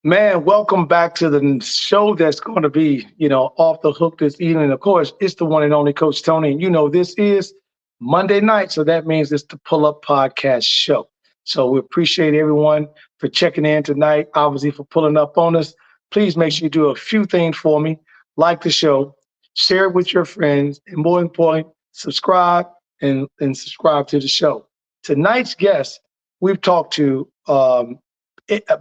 Man, welcome back to the show that's going to be, off the hook this evening. Of course, it's the one and only Coach Tony. And this is Monday night. So that means it's the Pull Up Podcast show. So we appreciate everyone for checking in tonight, obviously for pulling up on us. Please make sure you do a few things for me. Like the show, share it with your friends, and more importantly, subscribe and subscribe to the show. Tonight's guest, we've talked to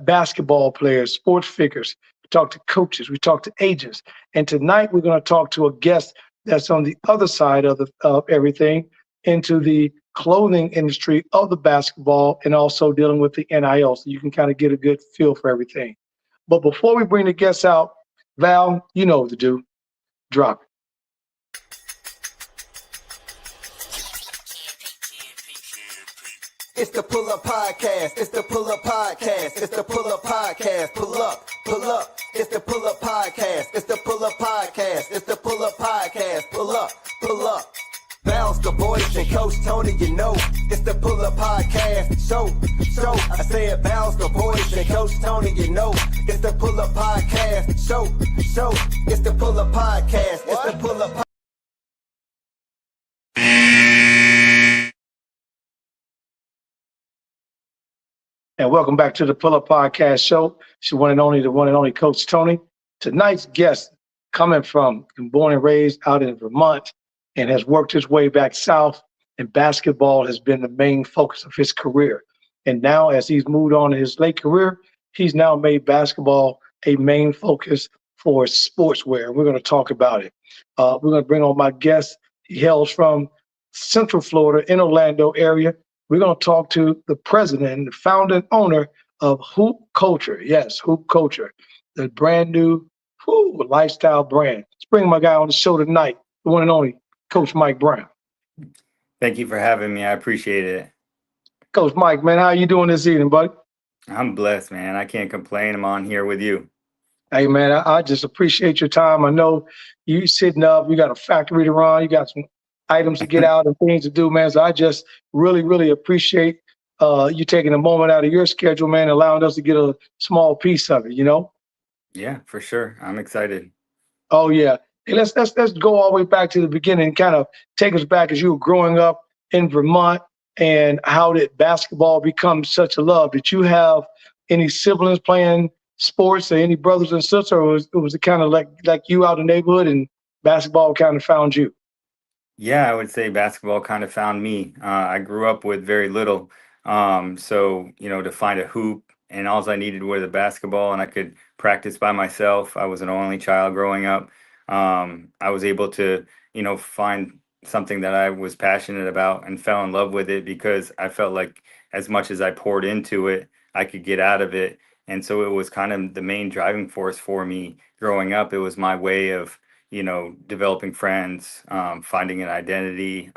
basketball players, sports figures. We talk to coaches. We talk to agents. And tonight we're going to talk to a guest that's on the other side of everything, into the clothing industry of the basketball and also dealing with the NIL. So you can kind of get a good feel for everything. But before we bring the guests out, Val, you know what to do. Drop it. It's the Pull Up Podcast. It's the Pull Up Podcast. It's the Pull Up Podcast. Pull up, pull up. It's the Pull Up Podcast. It's the Pull Up Podcast. It's the Pull Up Podcast. Pull up, pull up. Bounce the boys and Coach Tony, you know. It's the Pull Up Podcast. So, I said bounce the boys and Coach Tony, you know. It's the Pull Up Podcast. So, it's the Pull Up Podcast. It's the Pull Up Podcast. And welcome back to the Pull Up Podcast show. It's the one and only Coach Tony. Tonight's guest, coming from born and raised out in Vermont and has worked his way back south, and basketball has been the main focus of his career. And now, as he's moved on in his late career, he's now made basketball a main focus for sportswear. We're going to talk about it. We're going to bring on my guest. He hails from Central Florida in Orlando area. We're going to talk to the president, the founder and owner of Hoop Culture. Yes, Hoop Culture, the brand new lifestyle brand. Let's bring my guy on the show tonight, the one and only Coach Mike Brown. Thank you for having me. I appreciate it. Coach Mike, man, how you doing this evening, buddy? I'm blessed, man. I can't complain. I'm on here with you. Hey, man, I just appreciate your time. I know you sitting up. You got a factory to run. You got some items to get out and things to do, man. So I just really, really appreciate you taking a moment out of your schedule, man, allowing us to get a small piece of it, Yeah, for sure. I'm excited. Oh, yeah. Hey, let's go all the way back to the beginning and kind of take us back as you were growing up in Vermont, and how did basketball become such a love? Did you have any siblings playing sports or any brothers and sisters, or was it kind of like you out in the neighborhood and basketball kind of found you? Yeah, I would say basketball kind of found me. I grew up with very little. So, to find a hoop, and all I needed was a basketball, and I could practice by myself. I was an only child growing up. I was able to, find something that I was passionate about and fell in love with it, because I felt like as much as I poured into it, I could get out of it. And so it was kind of the main driving force for me growing up. It was my way of developing friends, finding an identity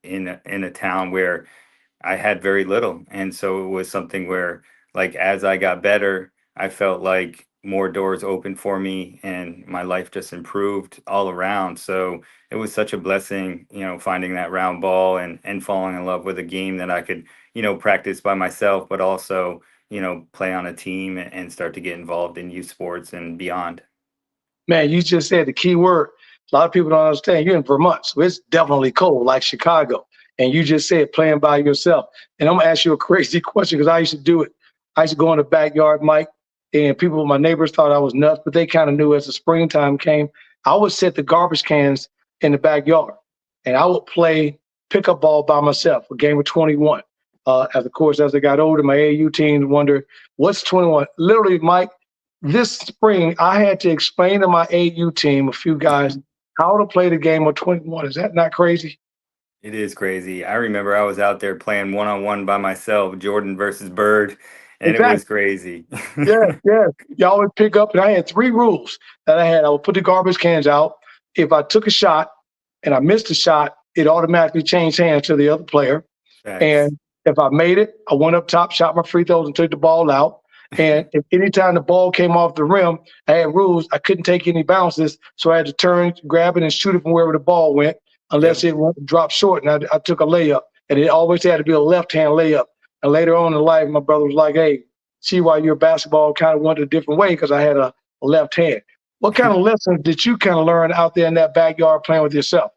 in a town where I had very little. And so it was something where, like, as I got better, I felt like more doors opened for me and my life just improved all around. So it was such a blessing, finding that round ball and falling in love with a game that I could, practice by myself, but also, play on a team and start to get involved in youth sports and beyond. Man, you just said the key word. A lot of people don't understand. You're in Vermont, so it's definitely cold, like Chicago. And you just said playing by yourself. And I'm going to ask you a crazy question, because I used to do it. I used to go in the backyard, Mike, and my neighbors thought I was nuts, but they kind of knew as the springtime came, I would set the garbage cans in the backyard, and I would play pickup ball by myself, a game of 21. As I got older, my AAU teams wonder, what's 21? Literally, Mike, this spring, I had to explain to my AU team, a few guys, how to play the game of 21. Is that not crazy? It is crazy. I remember I was out there playing one-on-one by myself, Jordan versus Bird, and Exactly. It was crazy. Yeah. Y'all would pick up, and I had 3 rules that I had. I would put the garbage cans out. If I took a shot and I missed a shot, it automatically changed hands to the other player. Thanks. And if I made it, I went up top, shot my free throws, and took the ball out. And if anytime the ball came off the rim, I had rules. I couldn't take any bounces, so I had to turn, grab it, and shoot it from wherever the ball went, unless it dropped short. And I took a layup, and it always had to be a left-hand layup. And later on in life, my brother was like, "Hey, see why your basketball kind of went a different way because I had a left hand. What kind of lessons did you kind of learn out there in that backyard playing with yourself?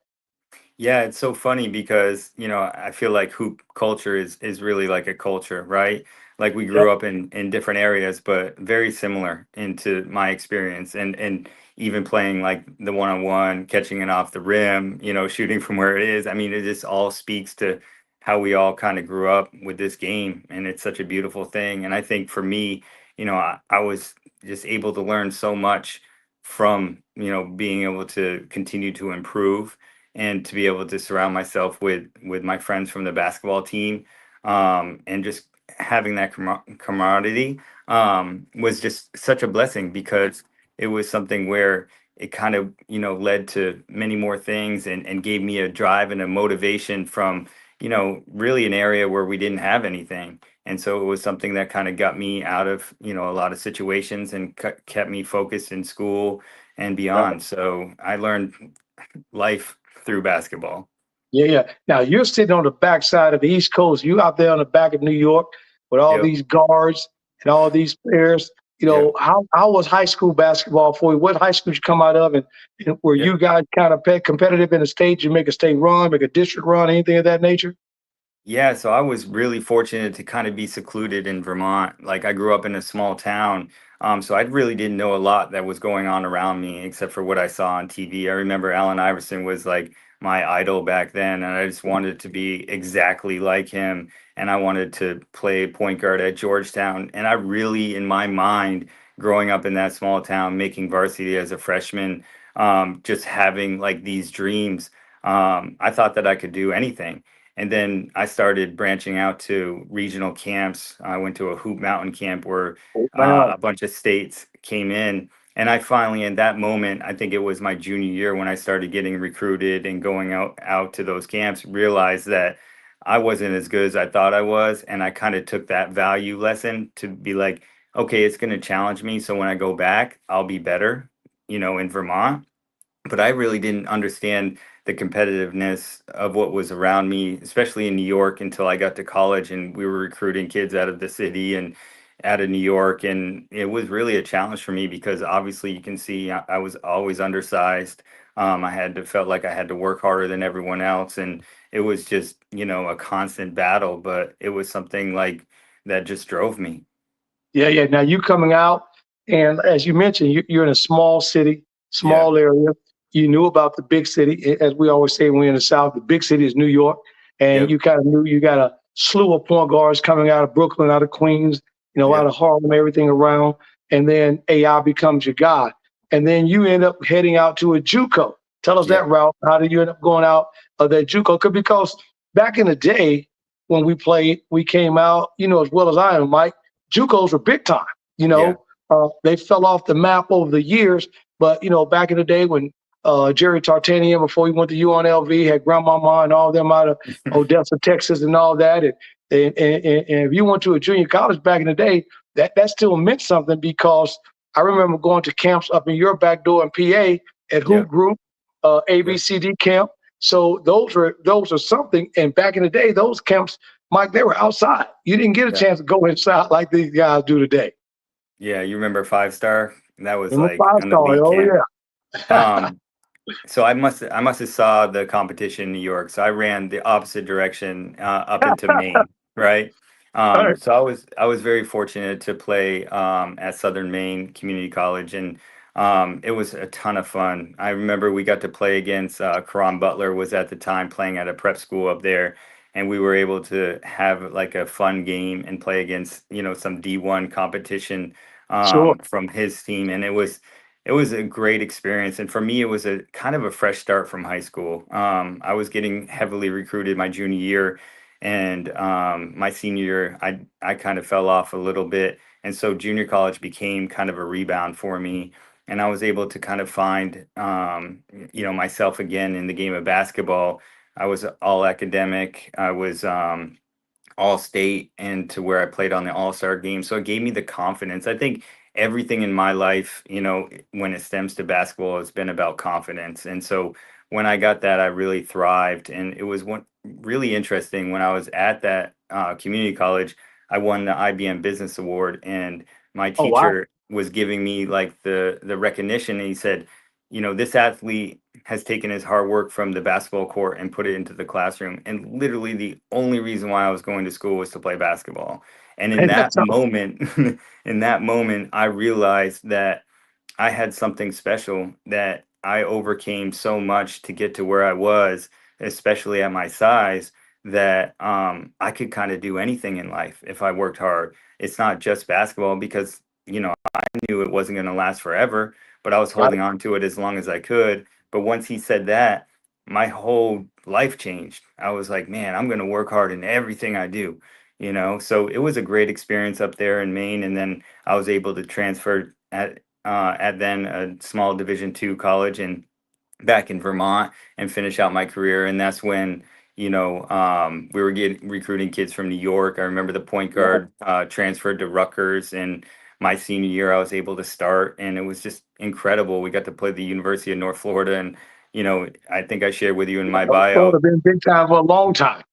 Yeah, it's so funny because, I feel like hoop culture is really like a culture, right? Like we Yep. grew up in different areas, but very similar into my experience and even playing like the one-on-one, catching it off the rim, shooting from where it is. I mean, it just all speaks to how we all kind of grew up with this game, and it's such a beautiful thing. And I think for me, I was just able to learn so much from, being able to continue to improve and to be able to surround myself with my friends from the basketball team, and just having that camaraderie, was just such a blessing because it was something where it kind of led to many more things and gave me a drive and a motivation from really an area where we didn't have anything. And so it was something that kind of got me out of a lot of situations and kept me focused in school and beyond. So I learned life through basketball. Yeah, yeah. Now you're sitting on the backside of the East Coast. You out there on the back of New York with all Yep. these guards and all these players. Yep. How was high school basketball for you? What high school did you come out of, and were Yep. you guys kind of competitive in the state? You make a state run, make a district run, anything of that nature? Yeah, so I was really fortunate to kind of be secluded in Vermont. Like I grew up in a small town, so I really didn't know a lot that was going on around me except for what I saw on TV. I remember Allen Iverson was like my idol back then, and I just wanted to be exactly like him. And I wanted to play point guard at Georgetown. And I really, in my mind, growing up in that small town, making varsity as a freshman, just having like these dreams, I thought that I could do anything. And then I started branching out to regional camps. I went to a Hoop Mountain camp where Oh, man. a bunch of states came in. And I finally, in that moment, I think it was my junior year when I started getting recruited and going out to those camps, realized that I wasn't as good as I thought I was. And I kind of took that value lesson to be like, okay, it's going to challenge me. So when I go back, I'll be better, in Vermont. But I really didn't understand the competitiveness of what was around me, especially in New York, until I got to college and we were recruiting kids out of the city and out of New York. And it was really a challenge for me because obviously you can see I was always undersized. I felt like I had to work harder than everyone else. And it was just, a constant battle, but it was something like that just drove me. Yeah, yeah. Now you coming out, and as you mentioned, you're in a small city, Yeah. small area. You knew about the big city, as we always say when we're in the South. The big city is New York, and Yep. you kind of knew you got a slew of point guards coming out of Brooklyn, out of Queens, out Yep. of Harlem, everything around. And then AI becomes your god, and then you end up heading out to a JUCO. Tell us that Yep. route. How did you end up going out of that JUCO? Because back in the day when we played, we came out, as well as I am, Mike. JUCOs were big time. You Yeah. know, they fell off the map over the years. But back in the day when Jerry Tartanian, before he went to UNLV, had Grandmama and all them out of Odessa, Texas, and all that. And if you went to a junior college back in the day, that still meant something because I remember going to camps up in your back door in PA at Hoop Yep. Group, Yep. ABCD camp. So those are something. And back in the day, those camps, Mike, they were outside. You didn't get a Yeah. chance to go inside like these guys do today. Yeah, you remember Five Star? That was I'm a like five an star. elite Oh camp. yeah. Um, so I must have saw the competition in New York. So I ran the opposite direction up into Maine, right? All right. So I was very fortunate to play at Southern Maine Community College, and it was a ton of fun. I remember we got to play against Karan Butler was at the time playing at a prep school up there, and we were able to have like a fun game and play against some D1 competition Sure. from his team, and it was a great experience. And for me, it was a kind of a fresh start from high school. I was getting heavily recruited my junior year, and my senior year, I kind of fell off a little bit. And so junior college became kind of a rebound for me. And I was able to kind of find, myself again in the game of basketball. I was all academic. I was all state and to where I played on the all-star game. So it gave me the confidence. I think everything in my life, when it stems to basketball, has been about confidence. And so when I got that, I really thrived. And it was really interesting when I was at that community college. I won the IBM Business Award, and my Oh, wow. teacher was giving me like the recognition, and he said, you know, this athlete has taken his hard work from the basketball court and put it into the classroom. And literally the only reason why I was going to school was to play basketball. And in Ain't that that something? moment, in that moment, I realized that I had something special, that I overcame so much to get to where I was, especially at my size, that I could kind of do anything in life if I worked hard. It's not just basketball because, you know, I knew it wasn't going to last forever, but I was Right. holding on to it as long as I could. But once he said that, my whole life changed. I was like, man, I'm going to work hard in everything I do, you know? So it was a great experience up there in Maine. And then I was able to transfer at then a small Division II college and back in Vermont and finish out my career. And that's when, you know, we were getting recruiting kids from New York. I remember the point Yeah. guard transferred to Rutgers, and my senior year I was able to start, and it was just incredible. We got to play the University of North Florida, and you know, I think I shared with you in my Florida bio. been big time for a long time.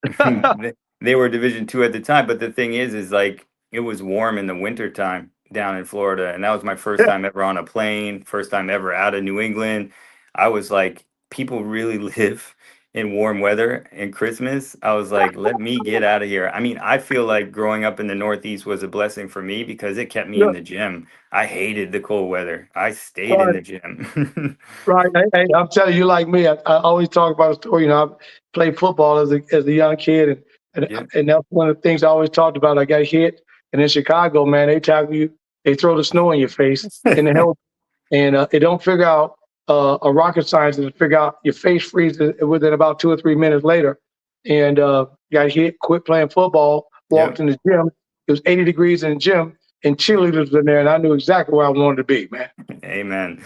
They were Division II at the time, but the thing is like it was warm in the winter time down in Florida, and that was my first Yeah. time ever on a plane, first time ever out of New England. I was like, people really live in warm weather and Christmas. I was like, let me get out of here. I mean, I feel like growing up in the Northeast was a blessing for me because it kept me in Yeah. the gym. I hated the cold weather. I stayed in Right. the gym. Right. Hey, I'm telling you, like me, I always talk about a story. You know, I played football as a young kid, Yep. and that's one of the things I always talked about. I got hit, and in Chicago, man, they tackle you, they throw the snow in your face in the help, and they don't figure out a rocket scientist to figure out your face freezes within about 2 or 3 minutes later, and got hit, quit playing football, walked Yep. in the gym. It was 80 degrees in the gym, and cheerleaders were in there, and I knew exactly where I wanted to be, man. Amen.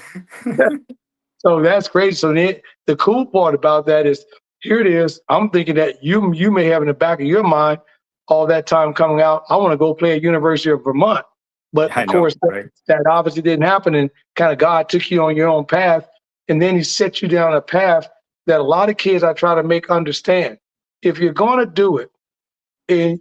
So that's crazy. So the cool part about that is here it is. I'm thinking that you may have in the back of your mind all that time coming out. I want to go play at University of Vermont, but I of know, course right? that obviously didn't happen. And kind of God took you on your own path, and then He set you down a path that a lot of kids I try to make understand. If you're going to do it, and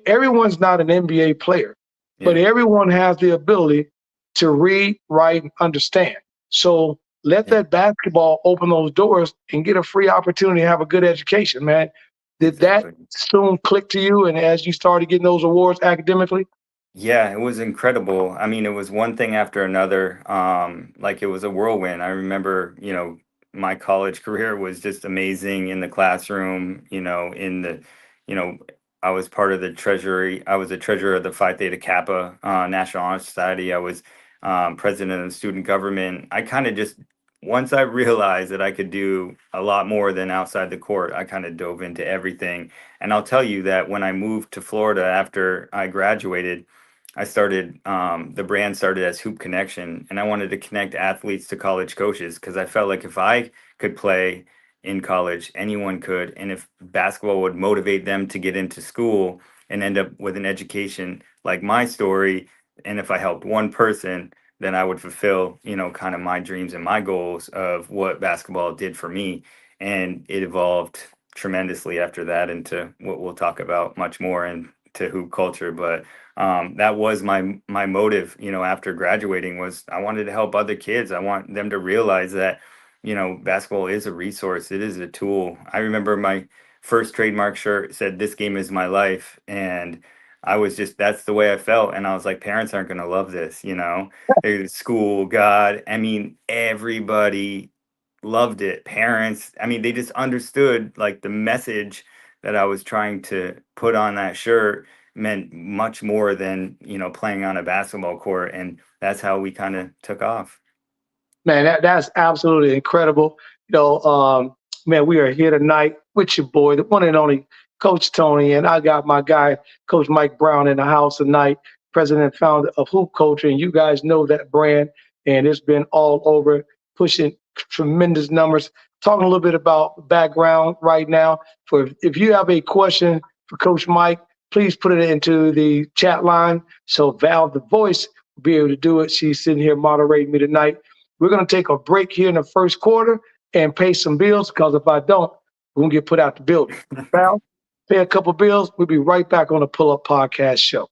everyone's not an NBA player, but Yeah. everyone has the ability to read, write, and understand. So let Yeah. that basketball open those doors and get a free opportunity to have a good education, man. Did that Exactly. soon click to you? And as you started getting those awards academically? Yeah, it was incredible. I mean, it was one thing after another. Like it was a whirlwind. I remember, you know, my college career was just amazing in the classroom, you know, I was part of the treasury. I was a treasurer of the Phi Theta Kappa National Honor Society. I was president of the student government. I kind of just, once I realized that I could do a lot more than outside the court, I kind of dove into everything. And I'll tell you that when I moved to Florida after I graduated, I started the brand started as Hoop Connection, and I wanted to connect athletes to college coaches because I felt like if I could play in college, anyone could, and if basketball would motivate them to get into school and end up with an education like my story, and if I helped one person, then I would fulfill, you know, kind of my dreams and my goals of what basketball did for me, and it evolved tremendously after that into what we'll talk about much more into hoop culture, but that was my motive, you know, after graduating was I wanted to help other kids. I want them to realize that, you know, basketball is a resource. It is a tool. I remember my first trademark shirt said, "This game is my life," and I was just that's the way I felt, and I was like, parents aren't going to love this, you know. School, God, I mean, everybody loved it. Parents, I mean, they just understood like the message that I was trying to put on that shirt meant much more than, you know, playing on a basketball court. And that's how we kind of took off. Man, that's absolutely incredible. Man, we are here tonight with your boy, the one and only Coach Tony, and I got my guy, Coach Mike Brown, in the house tonight, president and founder of Hoop Culture, and you guys know that brand, and it's been all over, pushing tremendous numbers. Talking a little bit about background right now. For if you have a question for Coach Mike, please put it into the chat line so Val, the voice, will be able to do it. She's sitting here moderating me tonight. We're going to take a break here in the first quarter and pay some bills because if I don't, we're going to get put out the building. Val? pay a couple bills. We'll be right back on the Pull Up Podcast Show.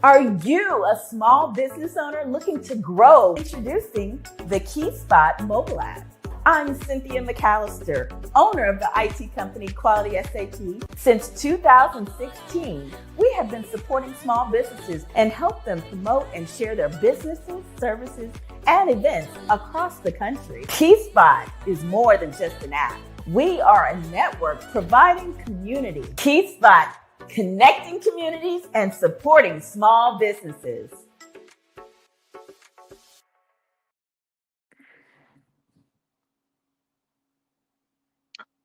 Are you a small business owner looking to grow? Introducing the KeySpot mobile app. I'm Cynthia McAllister, owner of the IT company Quality SAP. Since 2016, we have been supporting small businesses and help them promote and share their businesses, services, and events across the country. KeySpot is more than just an app. We are a network providing community. KeySpot, connecting communities and supporting small businesses.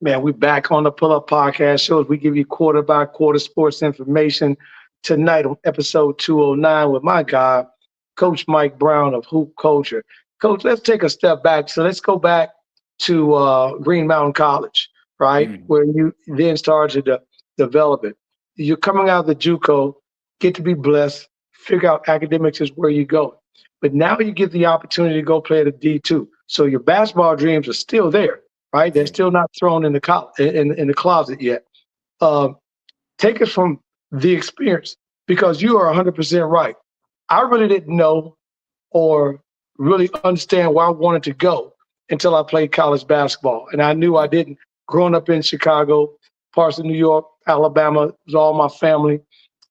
Man, we're back on the Pull Up Podcast shows. We give you quarter by quarter sports information tonight on episode 209 with my guy, Coach Mike Brown of Hoop Culture. Coach, let's take a step back. So let's go back to Green Mountain College, right? Where you then started to develop it. You're coming out of the JUCO, get to be blessed, figure out academics is where you go. But now you get the opportunity to go play at a D2. So your basketball dreams are still there. Right, they're still not thrown in the closet yet. Take us from the experience because you are 100% right. I really didn't know or really understand where I wanted to go until I played college basketball, and I knew I didn't. Growing up in Chicago, parts of New York, Alabama, was all my family,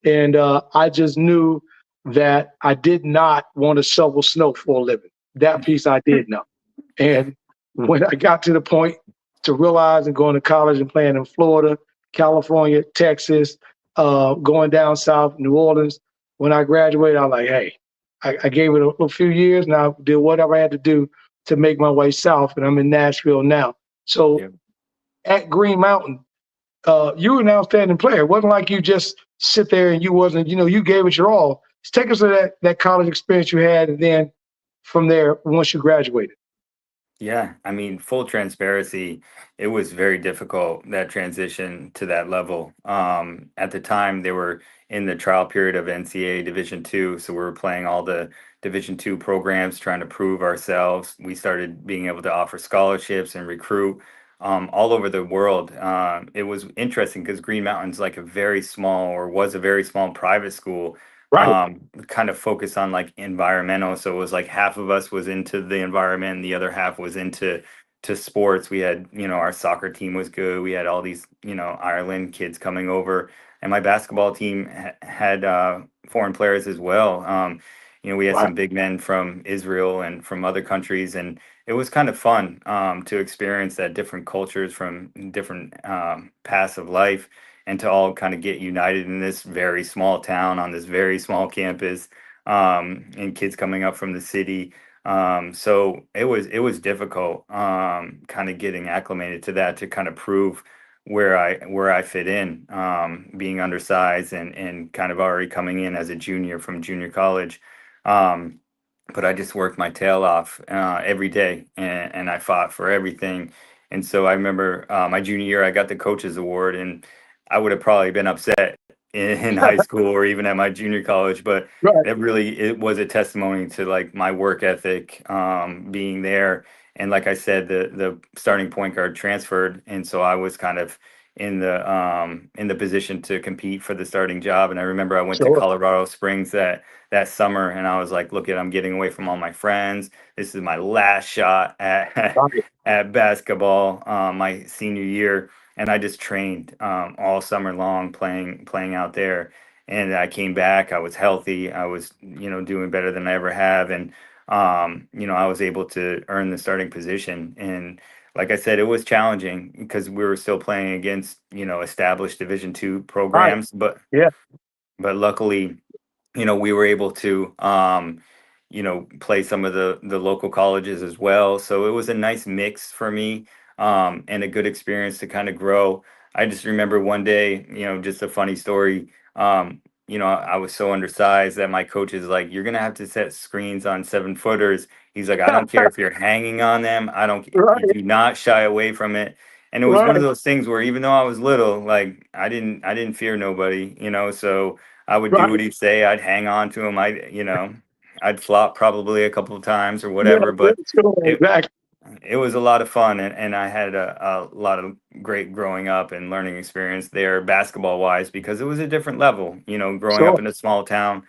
and I just knew that I did not want to shovel snow for a living. That piece I did know, and when I got to the point to realize and going to college and playing in Florida, California, Texas, going down south, New Orleans, when I graduated, I was like, hey, I gave it a few years and I did whatever I had to do to make my way south. And I'm in Nashville now. So at Green Mountain, you were an outstanding player. It wasn't like you just sit there and you wasn't, you gave it your all. Just take us to that college experience you had. And then from there, once you graduated. Yeah, I mean, full transparency, it was very difficult, that transition to that level. At the time, they were in the trial period of NCAA Division II, so we were playing all the Division II programs, trying to prove ourselves. We started being able to offer scholarships and recruit all over the world. It was interesting because Green Mountain's like a very small, or was a very small private school, Right. kind of focus on like environmental. So it was like half of us was into the environment, the other half was into sports. We had, our soccer team was good. We had all these, Ireland kids coming over, and my basketball team had foreign players as well. We had Right. some big men from Israel and from other countries, and it was kind of fun to experience that different cultures from different paths of life, and to all kind of get united in this very small town on this very small campus, and kids coming up from the city. So it was difficult, kind of getting acclimated to that, to kind of prove where I fit in, being undersized and kind of already coming in as a junior from junior college. Um, but I just worked my tail off every day, and I fought for everything. And so I remember my junior year, I got the coaches award, and I would have probably been upset in high school or even at my junior college, but Right. it was a testimony to like my work ethic, being there. And like I said, the starting point guard transferred, and so I was kind of in the position to compete for the starting job. And I remember I went to Sure. Colorado Springs that summer, and I was like, look, I'm getting away from all my friends. This is my last shot at Right. at basketball, my senior year, and I just trained all summer long, playing out there. And I came back. I was healthy. I was, doing better than I ever have, and I was able to earn the starting position. And like I said, it was challenging because we were still playing against, established Division II Right. programs, but Yeah. luckily, we were able to, play some of the local colleges as well. So it was a nice mix for me, and a good experience to kind of grow. I just remember one day, just a funny story. I was so undersized that my coach is like, "You're gonna have to set screens on 7-footers." He's like, "I don't care if you're hanging on them. I don't. You Right. do not shy away from it." And it was one of Right. those things where even though I was little, like I didn't fear nobody, so I would do what Right. he'd say. I'd hang on to him. I'd flop probably a couple of times or Yeah, whatever, yeah, but sure, it exactly. it was a lot of fun, and I had a lot of great growing up and learning experience there basketball wise because it was a different level, growing up Sure. in a small town,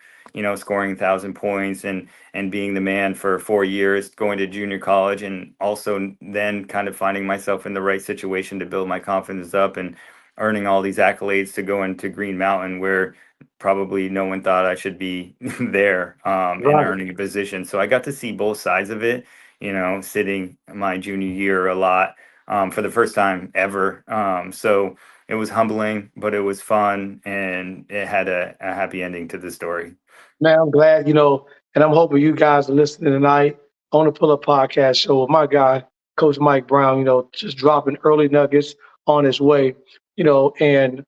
scoring 1,000 points and being the man for 4 years, going to junior college, and also then kind of finding myself in the right situation to build my confidence up and earning all these accolades to go into Green Mountain where probably no one thought I should be there, and Right. earning a position. So I got to see both sides of it, sitting my junior year a lot, for the first time ever. So it was humbling, but it was fun, and it had a happy ending to the story. Man, I'm glad, and I'm hoping you guys are listening tonight on the Pull Up Podcast Show with my guy, Coach Mike Brown, just dropping early nuggets on his way, and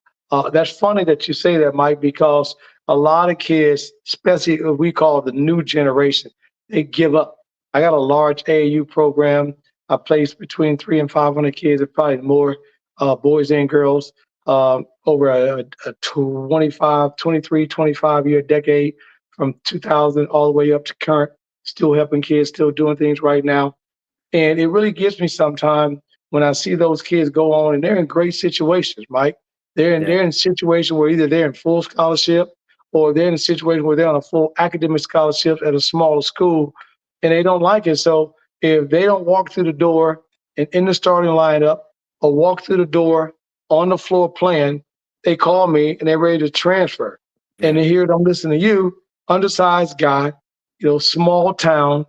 that's funny that you say that, Mike, because a lot of kids, especially what we call the new generation, they give up. I got a large AAU program. I place between 300 and 500 kids, and probably more, boys and girls, over a 25, 23, 25-year decade from 2000 all the way up to current, still helping kids, still doing things right now. And it really gives me some time when I see those kids go on and they're in great situations, Mike. Yeah. They're in situations where either they're in full scholarship or they're in a situation where they're on a full academic scholarship at a smaller school and they don't like it. So if they don't walk through the door and in the starting lineup or walk through the door on the floor playing, they call me and they're ready to transfer. And Yeah. they hear them listen to you, undersized guy, small town,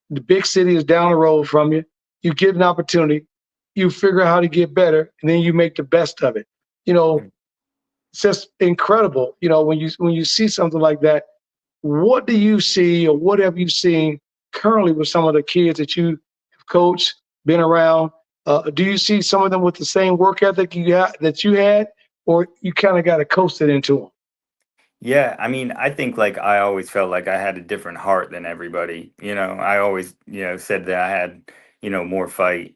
the big city is down the road from you. You get an opportunity, you figure out how to get better, and then you make the best of it. You know, Mm. it's just incredible. When you see something like that, what do you see or what have you seen currently with some of the kids that you have coached, been around? Do you see some of them with the same work ethic that you had, or you kind of got to coast it into them? Yeah, I mean, I think like I always felt like I had a different heart than everybody. I always, said that I had, more fight,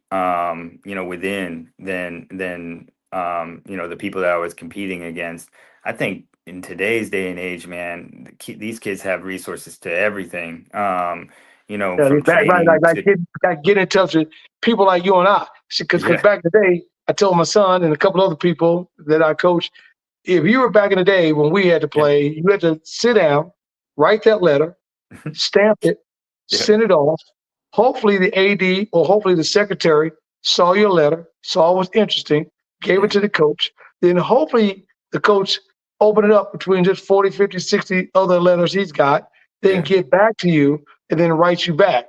within than the people that I was competing against. I think in today's day and age, man, these kids have resources to everything. Yeah, From right, training to get in touch with people like you and I. Because yeah, back in the day, I told my son and a couple other people that I coached, if you were back in the day when we had to yeah, play, you had to sit down, write that letter, stamp it, yeah, send it off. Hopefully the AD or hopefully the secretary saw your letter, saw it was interesting, gave it yeah, to the coach. Then hopefully the coach opened it up between just 40, 50, 60 other letters he's got, then yeah, get back to you and then write you back.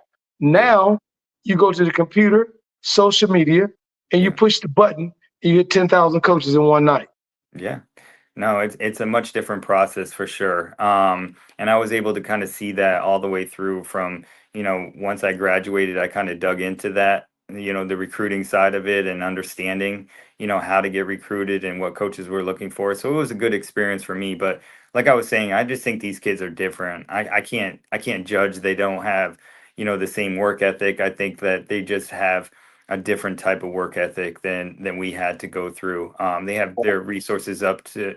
yeah, Now you go to the computer, social media, and you yeah. push the button and you get 10,000 coaches in one night. Yeah. No, it's a much different process for sure. And I was able to kind of see that all the way through from, once I graduated, I kind of dug into that, the recruiting side of it and understanding, how to get recruited and what coaches were looking for. So it was a good experience for me. But like I was saying, I just think these kids are different. I can't judge. They don't have, the same work ethic. I think that they just have a different type of work ethic than we had to go through. They have their resources up to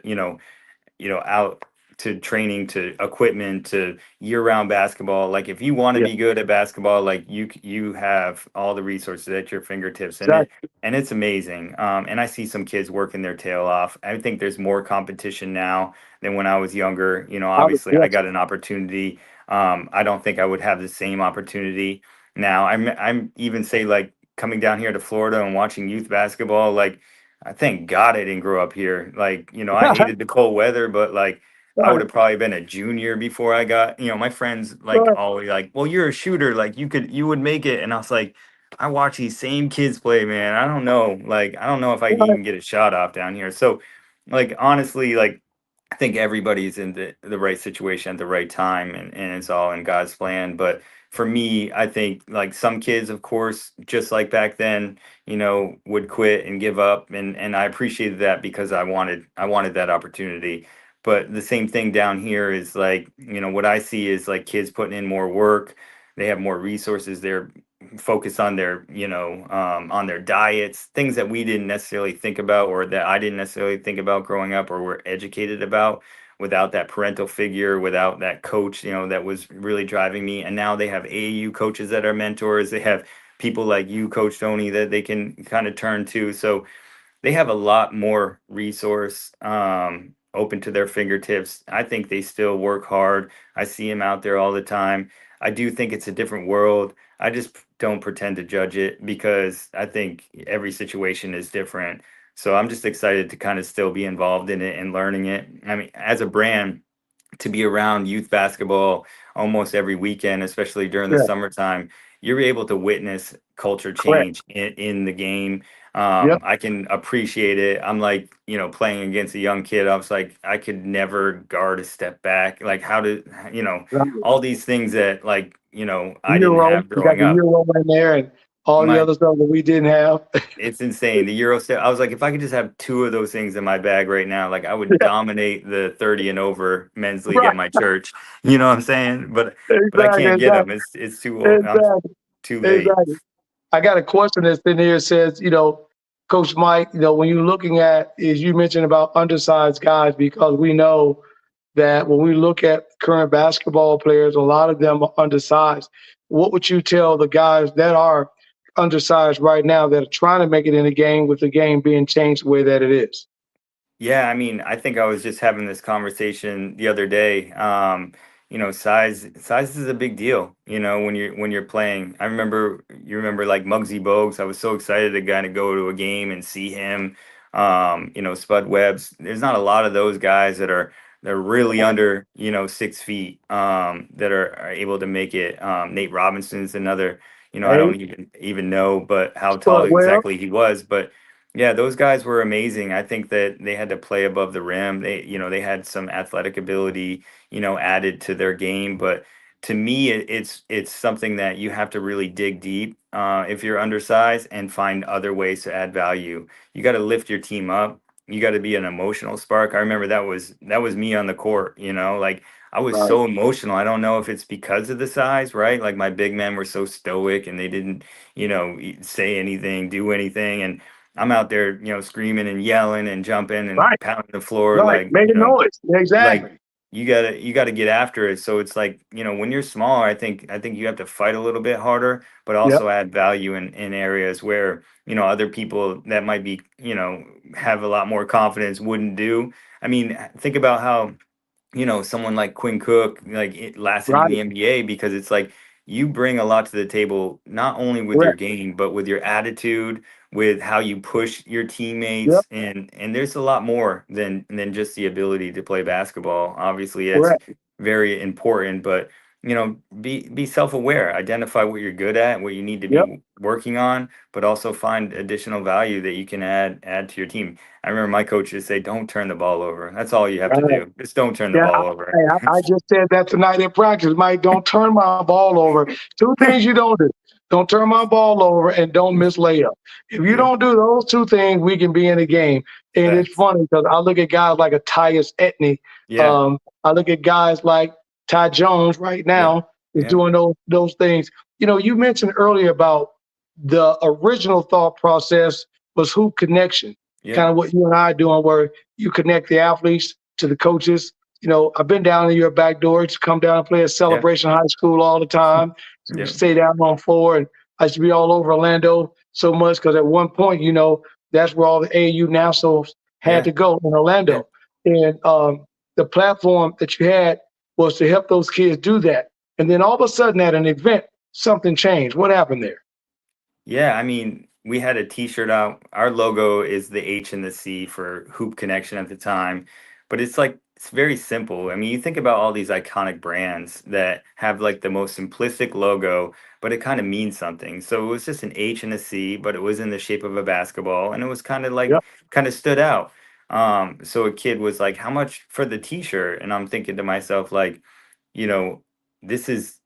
out to training to equipment to year-round basketball. Like if you want to Yeah, be good at basketball, like you have all the resources at your fingertips, and it exactly. and it's amazing. And I see some kids working their tail off. I think there's more competition now than when I was younger. Obviously I Yes. got an opportunity. I don't think I would have the same opportunity now. I'm even say like coming down here to Florida and watching youth basketball, like I thank God I didn't grow up here. Like, I hated the cold weather, but like I would Right, have probably been a junior before I got, my friends like right, always like, well, you're a shooter, like you would make it. And I was like, I watch these same kids play, man. I don't know. Like, I don't know if I can right. even get a shot off down here. So like honestly, like I think everybody's in the right situation at the right time, and it's all in God's plan. But for me, I think like some kids, of course, just like back then, would quit and give up, and I appreciated that because I wanted that opportunity. But the same thing down here is like, what I see is like kids putting in more work. They have more resources. They're focused on on their diets, things that we didn't necessarily think about or that I didn't necessarily think about growing up or were educated about. without that parental figure, without that coach, that was really driving me. And now they have AAU coaches that are mentors. They have people like you, Coach Tony, that they can kind of turn to. So they have a lot more resource open to their fingertips. I think they still work hard. I see them out there all the time. I do think it's a different world. I just don't pretend to judge it because I think every situation is different. So I'm just excited to kind of still be involved in it and learning it. I mean, as a brand, to be around youth basketball almost every weekend, especially during the Yeah. summertime, you're able to witness culture Correct. change in the game. Yep. I can appreciate it. I'm like, playing against a young kid. I was like, I could never guard a step back. Like, how to, Right. all these things that, like, I didn't Euro. have You got growing the up. Euro in there and all the My other stuff that we didn't have. It's insane. The Euro step. I was like, if I could just have two of those things in my bag right now, like I would Yeah. dominate the 30 and over men's league Right. at my church. You know what I'm saying? But I Exactly. can't get them. Exactly. It's too old. I'm Exactly. too late. Exactly. I got a question that's in here. It says, Coach Mike, when you're looking at, is you mentioned about undersized guys, because we know that when we look at current basketball players, a lot of them are undersized. What would you tell the guys that are undersized right now that are trying to make it in the game with the game being changed the way that it is? Yeah, I mean, I think I was just having this conversation the other day. Size is a big deal, when you're playing. You remember like Muggsy Bogues. I was so excited to kind of go to a game and see him. Spud Webbs. There's not a lot of those guys they're really under, 6 feet, that are able to make it. Nate Robinson's another, I Hey, don't even know, but how tall but well, exactly he was, but yeah, those guys were amazing. I think that they had to play above the rim. They had some athletic ability, added to their game. But to me, it's something that you have to really dig deep if you're undersized and find other ways to add value. You got to lift your team up. You got to be an emotional spark. I remember that was me on the court. Like I was right, so emotional. I don't know if it's because of the size, right? Like my big men were so stoic and they didn't, say anything, do anything, and I'm out there, screaming and yelling and jumping and right, pounding the floor right. like, Making noise. like Exactly. you gotta get after it. So it's like, when you're smaller, I think you have to fight a little bit harder, but Yep. also add value in areas where, other people that might be, have a lot more confidence wouldn't do. I mean, think about how someone like Quinn Cook, like it lasted in Right. the NBA because it's like you bring a lot to the table, not only with your Correct. game, but with your attitude, with how you push your Yep. teammates, and there's a lot more than just the ability to play basketball. Obviously, it's Correct. very important, but be self-aware, identify what you're good at, what you need to Yep. be working on, but also find additional value that you can add to your team. I remember my coach would say, "Don't turn the ball over. That's all you have to Right. do. Just don't turn the Yeah. ball over." Hey, I just said that tonight in practice. Mike, don't turn my ball over. Two things you don't do. Don't turn my ball over and don't miss layup. If you Yeah, don't do those two things, we can be in the game. And it's facts. funny because I look at guys like a Tyus Etney. Yeah, I look at guys like Ty Jones right yeah, now is yeah, doing those things. You mentioned earlier about the original thought process was hoop connection, yeah, kind of what you and I are doing, where you connect the athletes to the coaches. I've been down in your back door to come down and play at yeah, Celebration High School all the time. So we yeah, stay down on floor, and I used to be all over Orlando so much because at one point, that's where all the AAU nationals had yeah, to go in yeah. Orlando. And the platform that you had was to help those kids do that. And then all of a sudden at an event, something changed. What happened there? Yeah, I mean, we had a T-shirt out. Our logo is the H and the C for Hoop Connection at the time, but it's very simple. I mean, you think about all these iconic brands that have like the most simplistic logo, but it kind of means something. So it was just an H and a C, but it was in the shape of a basketball, and it was kind of like Yep. kind of stood out. So a kid was like, "How much for the T-shirt?" And I'm thinking to myself, like, you know, this is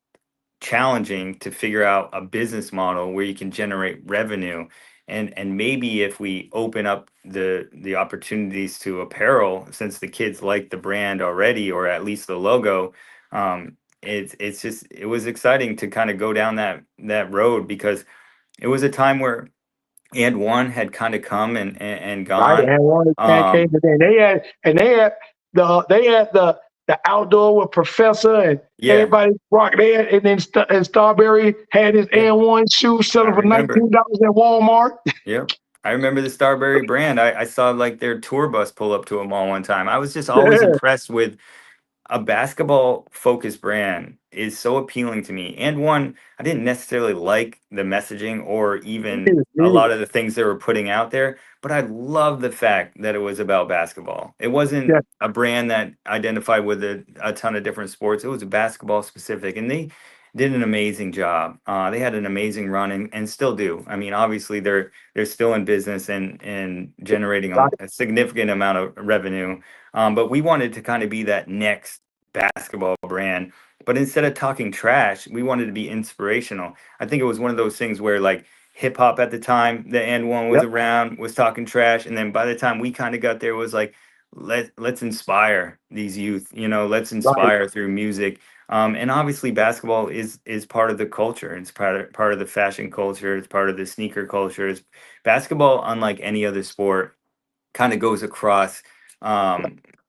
challenging to figure out a business model where you can generate revenue, and maybe if we open up the opportunities to apparel, since the kids like the brand already, or at least the logo. It was exciting to kind of go down that road, because it was a time where and one had kind of come and Right. gone. And one came um today. And they had they had the outdoor with Professor and Yeah, everybody rock there, and then and Starberry had his yeah, N1 shoe I selling for remember. $19 at Walmart. Yep. I remember the Starberry brand. I saw like their tour bus pull up to a mall one time. I was just always Yeah, impressed with a basketball focused brand is so appealing to me. And one, I didn't necessarily like the messaging or even a yeah, lot of the things they were putting out there, but I love the fact that it was about basketball. It wasn't yeah, a brand that identified with a ton of different sports. It was basketball specific, and they did an amazing job. They had an amazing run and still do. I mean, obviously they're still in business and generating right, a significant amount of revenue. But we wanted to kind of be that next basketball brand. But instead of talking trash, we wanted to be inspirational. I think it was one of those things where like hip hop at the time, the N one was yep, around, was talking trash, and then by the time we kind of got there, it was like let's inspire these youth. Let's right. inspire through music. And obviously, basketball is part of the culture. It's part of the fashion culture. It's part of the sneaker culture. Basketball, unlike any other sport, kind of goes across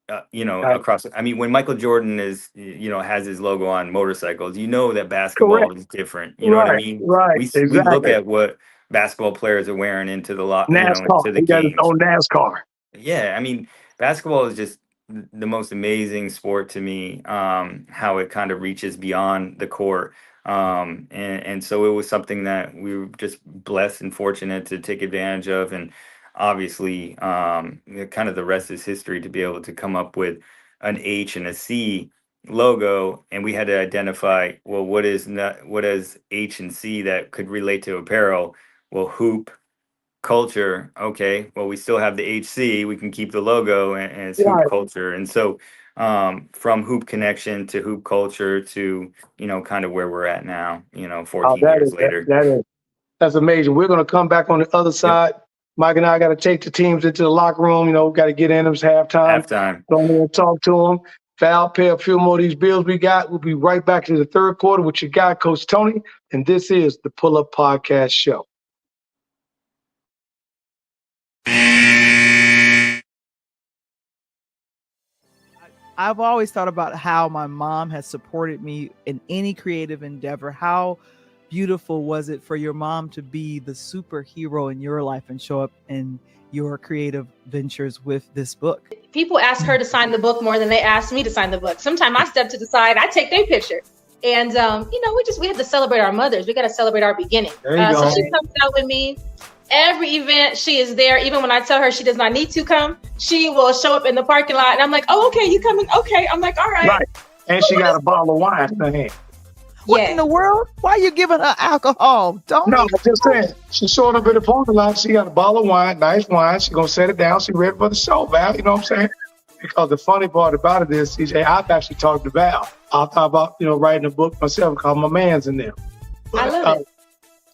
Right. across. I mean, when Michael Jordan has his logo on motorcycles, that Correct. basketball is different. You know what I Right. mean? Right. We look Exactly. at what basketball players are wearing into the lot, NASCAR. into the He got his games. own NASCAR. Yeah, I mean, basketball is just the most amazing sport to me. How it kind of reaches beyond the court. And so it was something that we were just blessed and fortunate to take advantage of. And obviously, kind of the rest is history to be able to come up with an H and a C logo. And we had to identify, well, what is H and C that could relate to apparel? Well, hoop culture. Okay, well, we still have the HC. We can keep the logo, and it's hoop Right. culture. And so, from hoop connection to hoop culture to kind of where we're at now. Oh, 14 years later. that's amazing. We're going to come back on the other Yep. side. Mike and I got to take the teams into the locker room. Got to get in them. It's halftime. Halftime. Go in there and talk to them. Val, pay a few more of these bills we got. We'll be right back to the third quarter with your guy, Coach Tony. And this is the Pull Up Podcast Show. I've always thought about how my mom has supported me in any creative endeavor. How beautiful was it for your mom to be the superhero in your life and show up in your creative ventures with this book? People ask her to sign the book more than they ask me to sign the book. Sometimes I step to the side, I take their picture. And, we have to celebrate our mothers. We got to celebrate our beginning. There you So go. she comes out with me. Every event, she is there. Even when I tell her she does not need to come, she will show up in the parking lot. And I'm like, oh, okay, you coming? Okay. I'm like, all right. Right. And she got a bottle of wine in her hand. What Yeah. in the world? Why are you giving her alcohol? Don't. No, I'm just saying. She showed up in the parking lot. She got a bottle of wine, nice wine. She's going to set it down. She ready for the show, Val. You know what I'm saying? Because the funny part about it is, CJ, I've actually talked to Val. I thought about, writing a book myself called My Man's in There. I love it.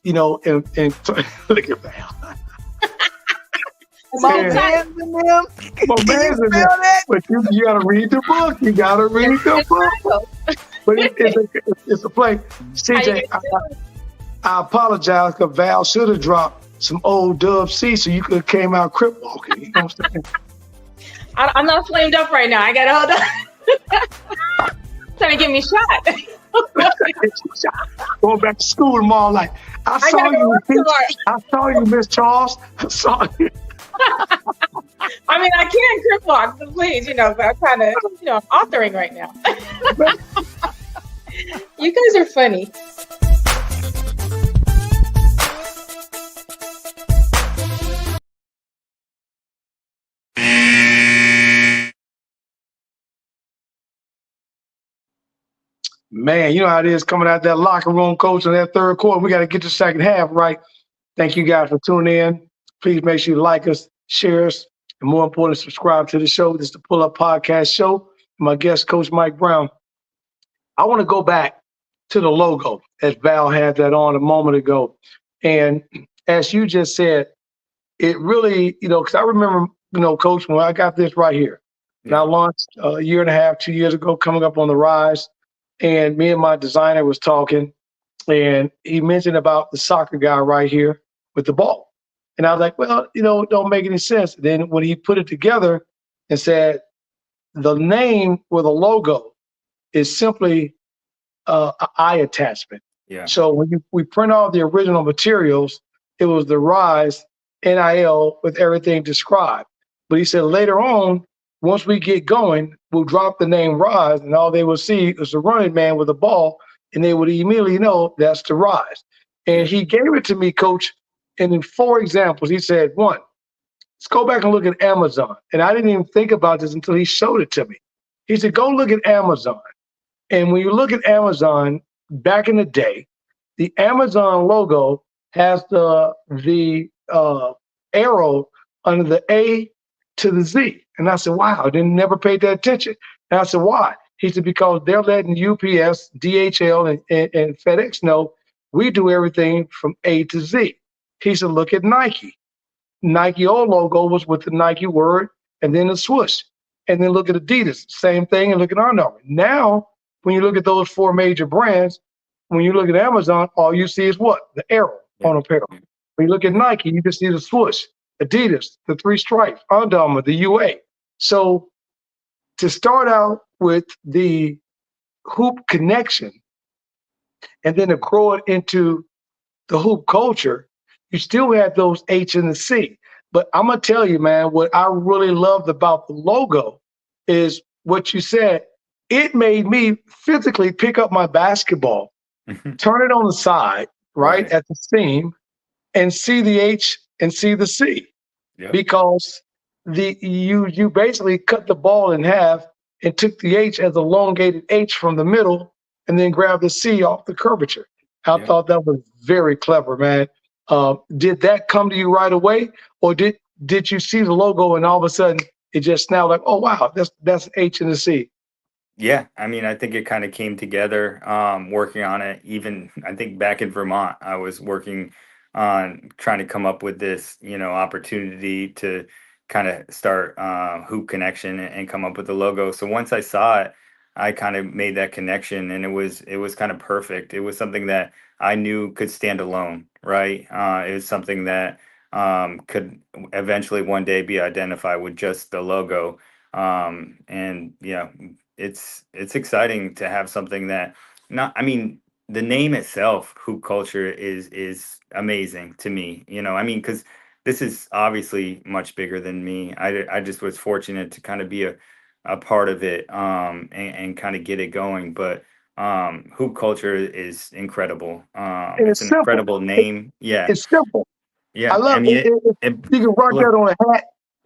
And look at Val. My Yeah. man's in them. My Can you man's in spell there. that? But you got to read the book. You got to read the book. But it's a play. CJ, I apologize because Val should have dropped some old Dub C so you could have came out crip walking. You know what I'm saying? I'm not flamed up right now. I got to hold on. Trying to get me shot. Going back to school tomorrow, like I saw gotta go you, work tomorrow. I saw you, Miss Charles. I saw you. I mean, I can crip walk, so please, but I'm kind of, I'm authoring right now. You guys are funny. Man, you know how it is coming out that locker room, coach, in that third quarter. We got to get the second half right. Thank you guys for tuning in. Please make sure you like us, share us, and more importantly, subscribe to the show. This is the Pull Up Podcast Show. My guest, Coach Mike Brown. I want to go back to the logo, as Val had that on a moment ago. And as you just said, it really, because I remember, Coach, when I got this right here, and I launched a year and a half, 2 years ago, coming up on the rise. And me and my designer was talking, and he mentioned about the soccer guy right here with the ball. And I was like, well, it don't make any sense. Then when he put it together and said, the name with a logo is simply an eye attachment. Yeah. So when we print all the original materials, it was the Rise NIL with everything described. But he said later on, once we get going, we'll drop the name Rise, and all they will see is a running man with a ball, and they would immediately know that's the Rise. And he gave it to me, Coach, and in 4 examples. He said, one, let's go back and look at Amazon. And I didn't even think about this until he showed it to me. He said, go look at Amazon. And when you look at Amazon back in the day, the Amazon logo has the arrow under the A to the Z. And I said, wow, I didn't never pay that attention. And I said, why? He said, because they're letting UPS, DHL, and FedEx know we do everything from A to Z. He said, look at Nike. Nike old logo was with the Nike word and then the swoosh. And then look at Adidas, same thing, and look at Under Armour. Now, when you look at those 4 major brands, when you look at Amazon, all you see is what? The arrow on apparel. When you look at Nike, you just see the swoosh, Adidas, the 3 stripes, Under Armour, the UA. So to start out with the hoop connection and then to grow it into the hoop culture, you still have those H and the C. But I'm going to tell you, man, what I really loved about the logo is what you said. It made me physically pick up my basketball, turn it on the side, right, at the seam, and see the H and see the C. Yep. Because you basically cut the ball in half and took the H as elongated H from the middle and then grabbed the C off the curvature. I thought that was very clever, man. Did that come to you right away, or did you see the logo and all of a sudden it just now like, oh wow, that's H and the C? Yeah, I mean, I think it kind of came together, working on it. Even I think back in Vermont, I was working on trying to come up with this, opportunity to kind of start Hoop Connection and come up with the logo. So once I saw it, I kind of made that connection, and it was kind of perfect. It was something that I knew could stand alone, right? It was something that could eventually one day be identified with just the logo. And it's exciting to have something that I mean, the name itself, hoop culture, is amazing to me. I mean, because this is obviously much bigger than me. I just was fortunate to kind of be a part of it, and kind of get it going. But hoop culture is incredible. And It's it's an simple. incredible name. Yeah, It's simple. yeah. I love mean, it. it You can rock look, that on a hat. I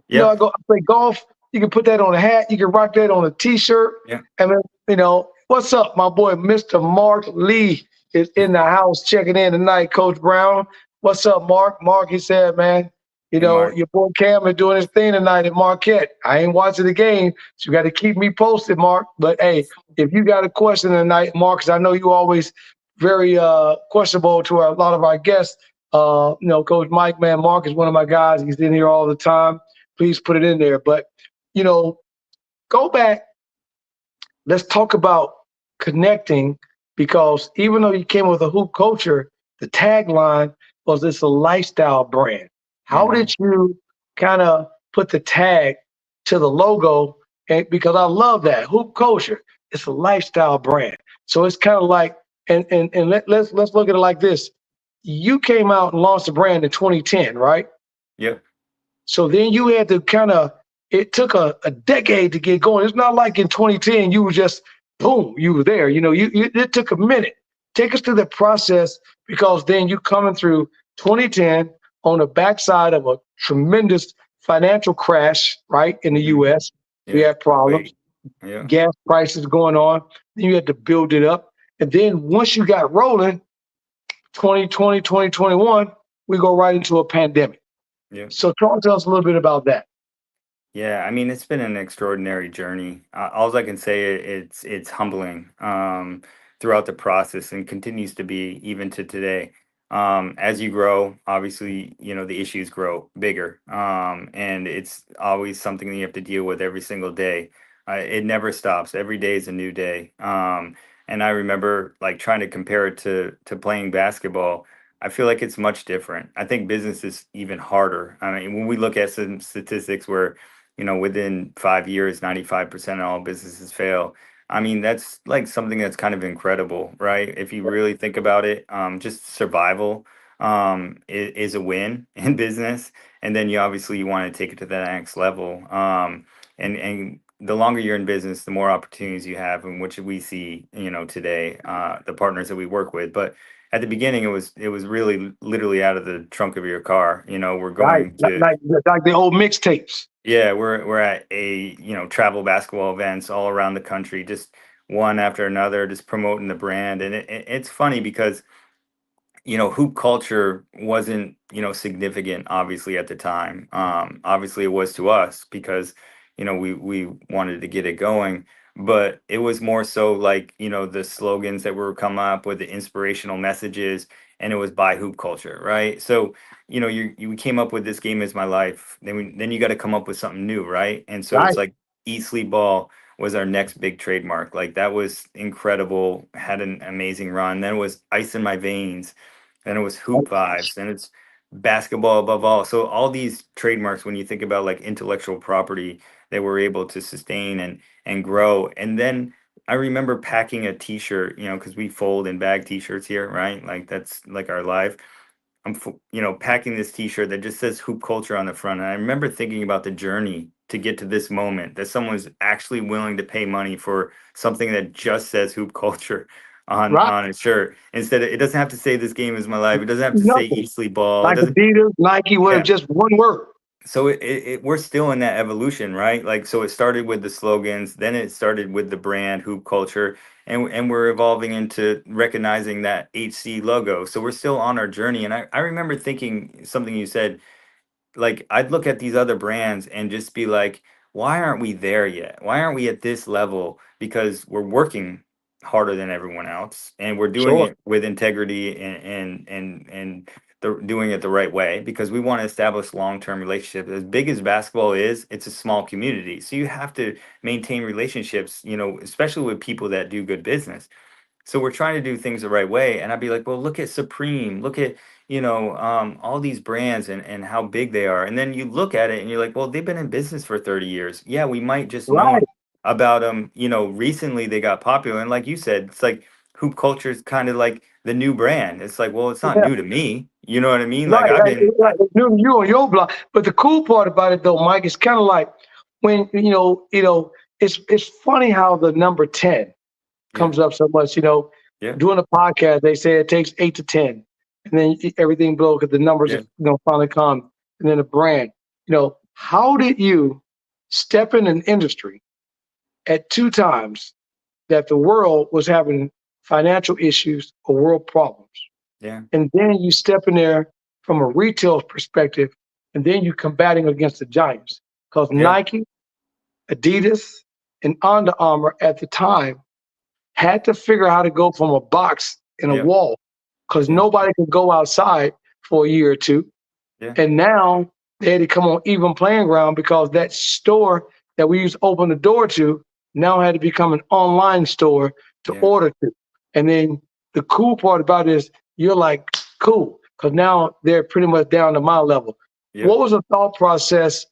yep, play golf. You can put that on a hat. You can rock that on a T-shirt. yeah. And then, what's up, my boy, Mr. Mark Lee is in the house checking in tonight, Coach Brown. What's up, Mark? Mark, he said, man, Hey, Mark. your boy Cam is doing his thing tonight at Marquette. I ain't watching the game, so you got to keep me posted, Mark. But, hey, if you got a question tonight, Mark, because I know you always very questionable to a lot of our guests, Coach Mike, man, Mark is one of my guys. He's in here all the time. Please put it in there. But, go back. Let's talk about connecting, because even though you came with a hoop culture, the tagline was it's a lifestyle brand. How Mhm. did you kind of put the tag to the logo? And because I love that hoop culture, it's a lifestyle brand. So it's kind of like, and let's look at it like this. You came out and launched the brand in 2010, right? Yep. So then you had to it took a decade to get going. It's not like in 2010, you were just, boom, you were there. It took a minute. Take us through the process, because then you coming through 2010 on the backside of a tremendous financial crash, right, in the Mhm. U.S. We Yeah. had problems, Yeah. gas prices going on. Then you had to build it up. And then once you got rolling, 2020, 2021, we go right into a pandemic. Yeah. So talk to us a little bit about that. Yeah, I mean, it's been an extraordinary journey. All I can say, it's humbling, throughout the process, and continues to be even to today. As you grow, obviously, the issues grow bigger, and it's always something that you have to deal with every single day. It never stops. Every day is a new day. And I remember like trying to compare it to playing basketball. I feel like it's much different. I think business is even harder. I mean, when we look at some statistics where within 5 years, 95% of all businesses fail. I mean, that's like something that's kind of incredible, right? If you really think about it, just survival is a win in business. And then you want to take it to the next level. And the longer you're in business, the more opportunities you have, and which we see, today, the partners that we work with. But at the beginning, it was really literally out of the trunk of your car. We're Right. going to Like the old mixtapes. yeah, we're at travel basketball events all around the country, just one after another, just promoting the brand. And it's funny because hoop culture wasn't, significant, obviously, at the time. Obviously, it was to us because, we wanted to get it going. But it was more so like, the slogans that were coming up with the inspirational messages, and it was by hoop culture, right? So, you came up with This Game Is My Life. Then you got to come up with something new, right? And so it's Right. like Eat Sleep Ball was our next big trademark. Like that was incredible, had an amazing run. Then it was Ice in My Veins, then it was Hoop Vibes, then it's Basketball Above All. So all these trademarks, when you think about like intellectual property, they were able to sustain and grow. And then I remember packing a T-shirt, because we fold and bag T-shirts here, right? Like that's like our life. Packing this T-shirt that just says Hoop Culture on the front. And I remember thinking about the journey to get to this moment, that someone's actually willing to pay money for something that just says Hoop Culture on Right. a shirt. Instead, it doesn't have to say This Game Is My Life. It doesn't have to say Nothing. Eat Sleep Ball. It Like doesn't. Adidas, Nike, whatever, Yeah. just one word. So we're still in that evolution, right? Like, so it started with the slogans, then it started with the brand Hoop Culture, and we're evolving into recognizing that HC logo. So we're still on our journey. And I remember thinking something you said, like I'd look at these other brands and just be like, why aren't we there yet? Why aren't we at this level? Because we're working harder than everyone else, and we're doing Sure. it with integrity and doing it the right way, because we want to establish long-term relationships. As big as basketball is, it's a small community. So you have to maintain relationships, especially with people that do good business. So we're trying to do things the right way. And I'd be like, well, look at Supreme, look at, all these brands and how big they are. And then you look at it and you're like, well, they've been in business for 30 years. Yeah, we might just know Right. about them. Recently they got popular. And like you said, it's like hoop culture is kind of like the new brand. It's like, well, it's not Yeah. new to me. You know what I mean? Like Right. I've been, It's new to you on your block. But the cool part about it though, Mike, it's kind of like when, it's funny how the number 10 yeah, comes up so much, yeah, doing a podcast, they say it takes 8 to 10. And then everything blows because the numbers, yeah. finally come. And then the brand, how did you step in an industry at two times that the world was having financial issues or world problems? Yeah. And then you step in there from a retail perspective, and then you combating against the giants. Because Yeah. Nike, Adidas, and Under Armour at the time had to figure out how to go from a box in a Yeah. wall because Yeah. nobody could go outside for a year or two. Yeah. And now they had to come on even playing ground because that store that we used to open the door to now had to become an online store to Yeah. order to. And then the cool part about it is you're like, cool, because now they're pretty much down to my level. Yeah. What was the thought process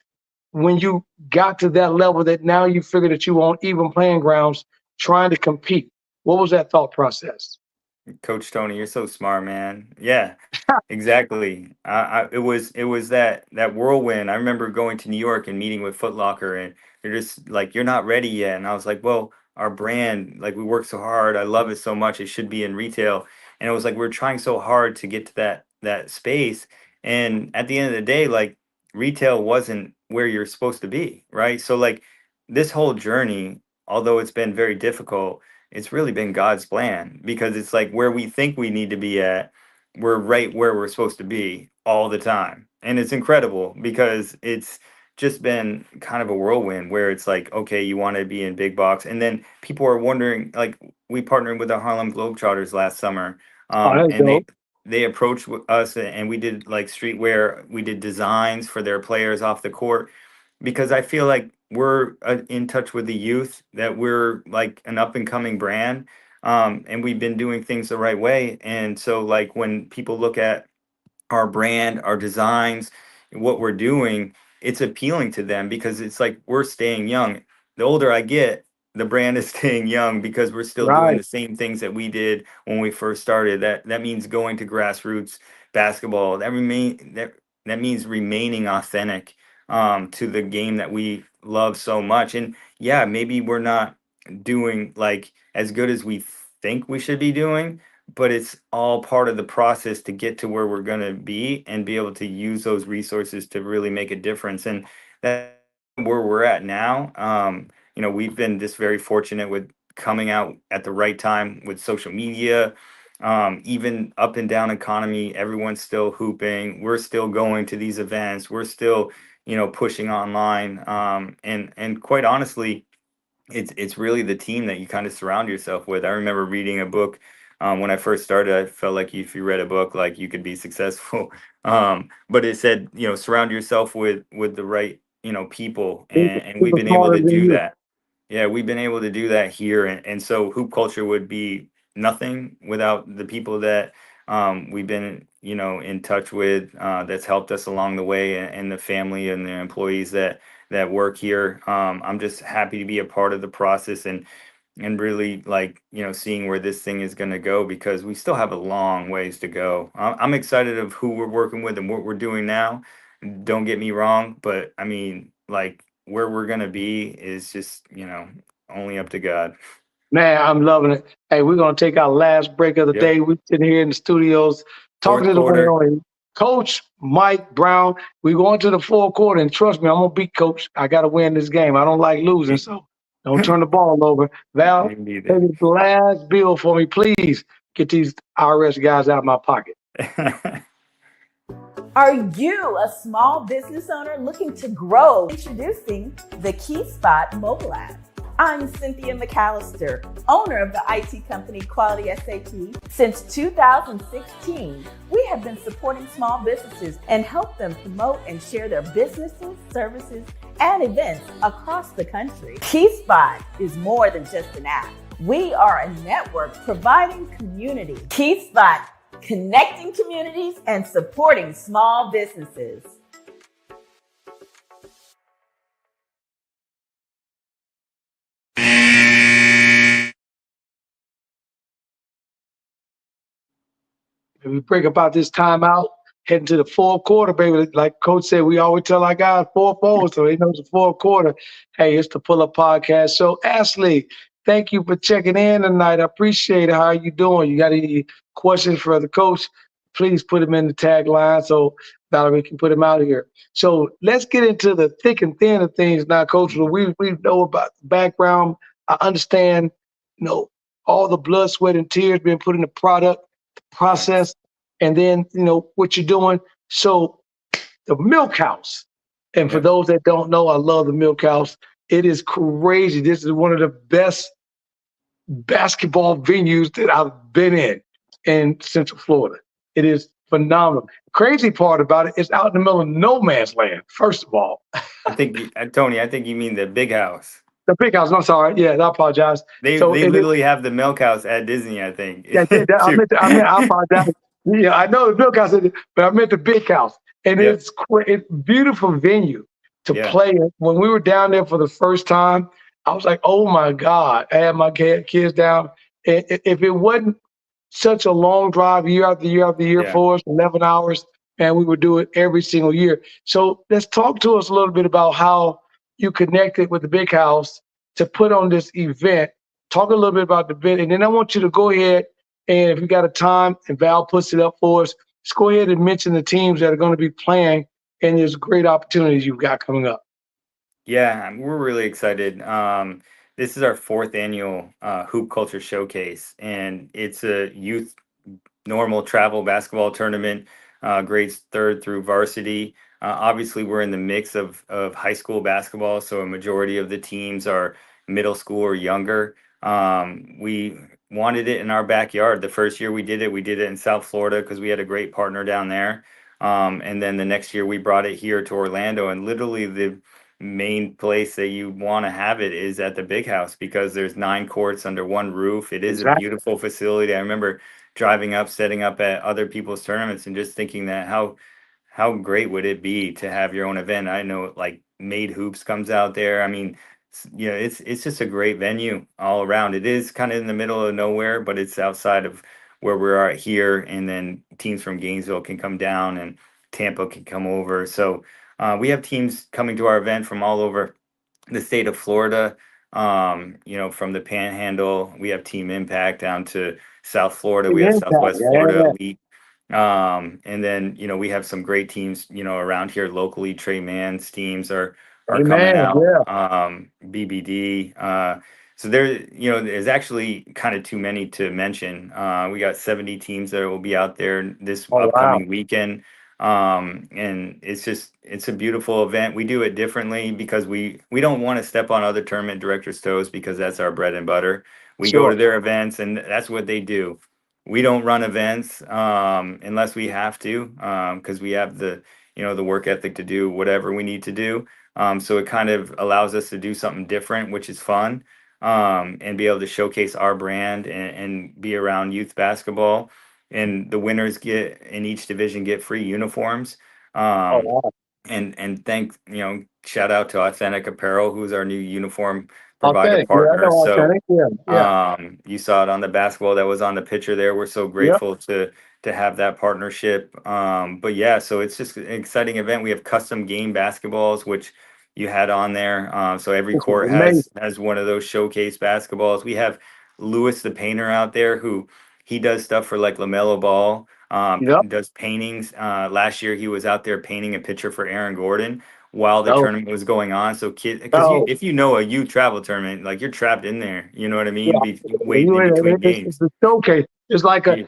when you got to that level that now you figure that you on even playing grounds trying to compete? What was that thought process? Coach Tony, you're so smart, man. Yeah, exactly. It was that whirlwind. I remember going to New York and meeting with Foot Locker, and they're just like, "You're not ready yet." And I was like, "Well, our brand, like we work so hard. I love it so much. It should be in retail." And it was like we're trying so hard to get to that space. And at the end of the day, like retail wasn't where you're supposed to be, right? So like this whole journey, although it's been very difficult, it's really been God's plan, because it's like where we think we need to be at, we're right where we're supposed to be all the time. And it's incredible because it's just been kind of a whirlwind where it's like, okay, you want to be in big box. And then people are wondering, like, we partnered with the Harlem Globetrotters last summer. Oh, that's And dope. they approached us, and we did like streetwear, we did designs for their players off the court, because I feel like we're in touch with the youth, that we're like an up and coming brand, and we've been doing things the right way. And so, like when people look at our brand, our designs, what we're doing, it's appealing to them because it's like we're staying young. The older I get, the brand is staying young because we're still doing Right. the same things that we did when we first started. That means going to grassroots basketball. That means remaining authentic to the game that we love so much. And yeah, maybe we're not doing like as good as we think we should be doing, but it's all part of the process to get to where we're going to be and be able to use those resources to really make a difference. And that's where we're at now. We've been just very fortunate with coming out at the right time with social media. Even up and down economy, everyone's still hooping. We're still going to these events. We're still, pushing online. And quite honestly, it's really the team that you kind of surround yourself with. I remember reading a book when I first started. I felt like if you read a book, like you could be successful. But it said, surround yourself with the right, people, and we've People been able smarter to than do you. that. Yeah, we've been able to do that here, and so hoop culture would be nothing without the people that we've been, in touch with. That's helped us along the way, and the family and the employees that work here. I'm just happy to be a part of the process and really like seeing where this thing is going to go because we still have a long ways to go. I'm excited of who we're working with and what we're doing now. Don't get me wrong, but I mean, like where we're gonna be is just, only up to God. Man, I'm loving it. Hey, we're gonna take our last break of the Yep. day. We're sitting here in the studios talking Fourth to the one and quarter. only Coach Mike Brown. We're going to the fourth quarter, and trust me, I'm gonna beat Coach. I gotta win this game. I don't like losing, so don't turn the ball over. Me Val, neither. take this last bill for me, please. Get these IRS guys out of my pocket. Are you a small business owner looking to grow? Introducing the Key Spot mobile app. I'm Cynthia McAllister, owner of the IT company Quality SAP. Since 2016, we have been supporting small businesses and help them promote and share their businesses, services, and events across the country. Key Spot is more than just an app. We are a network providing community. Key Spot, connecting communities and supporting small businesses. If we break about this timeout, heading to the fourth quarter, baby. Like Coach said, we always tell our guys 4-4, so they know it's the fourth quarter. Hey, it's the Pull Up Podcast. So, Ashley, thank you for checking in tonight. I appreciate it. How are you doing? You got any questions for the coach? Please put them in the tagline so Valerie can put them out here. So let's get into the thick and thin of things now, Coach. We know about the background. I understand, all the blood, sweat, and tears being put in the product Yes. process, and then what you're doing. So the milk house, and for Yep. those that don't know, I love the milk house. It is crazy. This is one of the best basketball venues that I've been in Central Florida. It is phenomenal. Crazy part about it is out in the middle of no man's land. First of all, Tony, I think you mean the big house. the big house. I'm sorry. Yeah, I apologize. They So they literally have the milk house at Disney, I think. I Too. I apologize. Yeah, I know the milk house, but I meant the big house. And Yep. it's beautiful venue to Yeah. play in. When we were down there for the first time, I was like, oh my God. I had my kids down. If it wasn't such a long drive year after year after year Yeah. for us, 11 hours, and we would do it every single year. So let's talk to us a little bit about how you connected with the big house to put on this event. Talk a little bit about the event, and then I want you to go ahead and if you got a time and Val puts it up for us, just go ahead and mention the teams that are going to be playing and there's great opportunities you've got coming up. Yeah, we're really excited. This is our fourth annual Hoop Culture Showcase, and it's a youth normal travel basketball tournament, grades third through varsity. Obviously, we're in the mix of high school basketball, so a majority of the teams are middle school or younger. We wanted it in our backyard. The first year we did it in South Florida because we had a great partner down there. And then the next year we brought it here to Orlando, and literally the main place that you want to have it is at the big house because there's 9 courts under one roof. It is a Exactly. beautiful facility. I remember driving up, setting up at other people's tournaments and just thinking that how great would it be to have your own event? I know like Made Hoops comes out there. I mean, it's just a great venue all around. It is kind of in the middle of nowhere, but it's outside of where we are here, and then teams from Gainesville can come down and Tampa can come over. So we have teams coming to our event from all over the state of Florida. From the Panhandle, we have Team Impact down to South Florida. We have Impact. Southwest Florida Yeah. Elite. And then, we have some great teams, around here locally. Trey Mann's teams are coming Amen. out. Yeah. BBD. So there's actually kind of too many to mention. We got 70 teams that will be out there this Oh, wow. upcoming weekend. And it's a beautiful event. We do it differently because we don't want to step on other tournament directors' toes, because that's our bread and butter. We go Sure. to their events, and that's what they do. We don't run events unless we have to, because we have the work ethic to do whatever we need to do. So it kind of allows us to do something different, which is fun, and be able to showcase our brand and be around youth basketball. And the winners get in each division get free uniforms. Oh, Um, wow. and shout out to Authentic Apparel, who's our new uniform provider Authentic. Yeah, I partner. know So authentic. Yeah. Yeah. you saw it on the basketball that was on the picture there. We're so Yep. grateful to have that partnership. But yeah, so it's just an exciting event. We have custom game basketballs, which you had on there. So every This is court amazing. has one of those showcase basketballs. We have Lewis the painter out there, who he does stuff for like LaMelo Ball. Yep. Does paintings. Last year he was out there painting a picture for Aaron Gordon while the Oh, tournament was going on. So because oh, if you know a youth travel tournament, like you're trapped in there, you know what I yeah. mean? Waiting in between It's games. a showcase. It's like Yeah.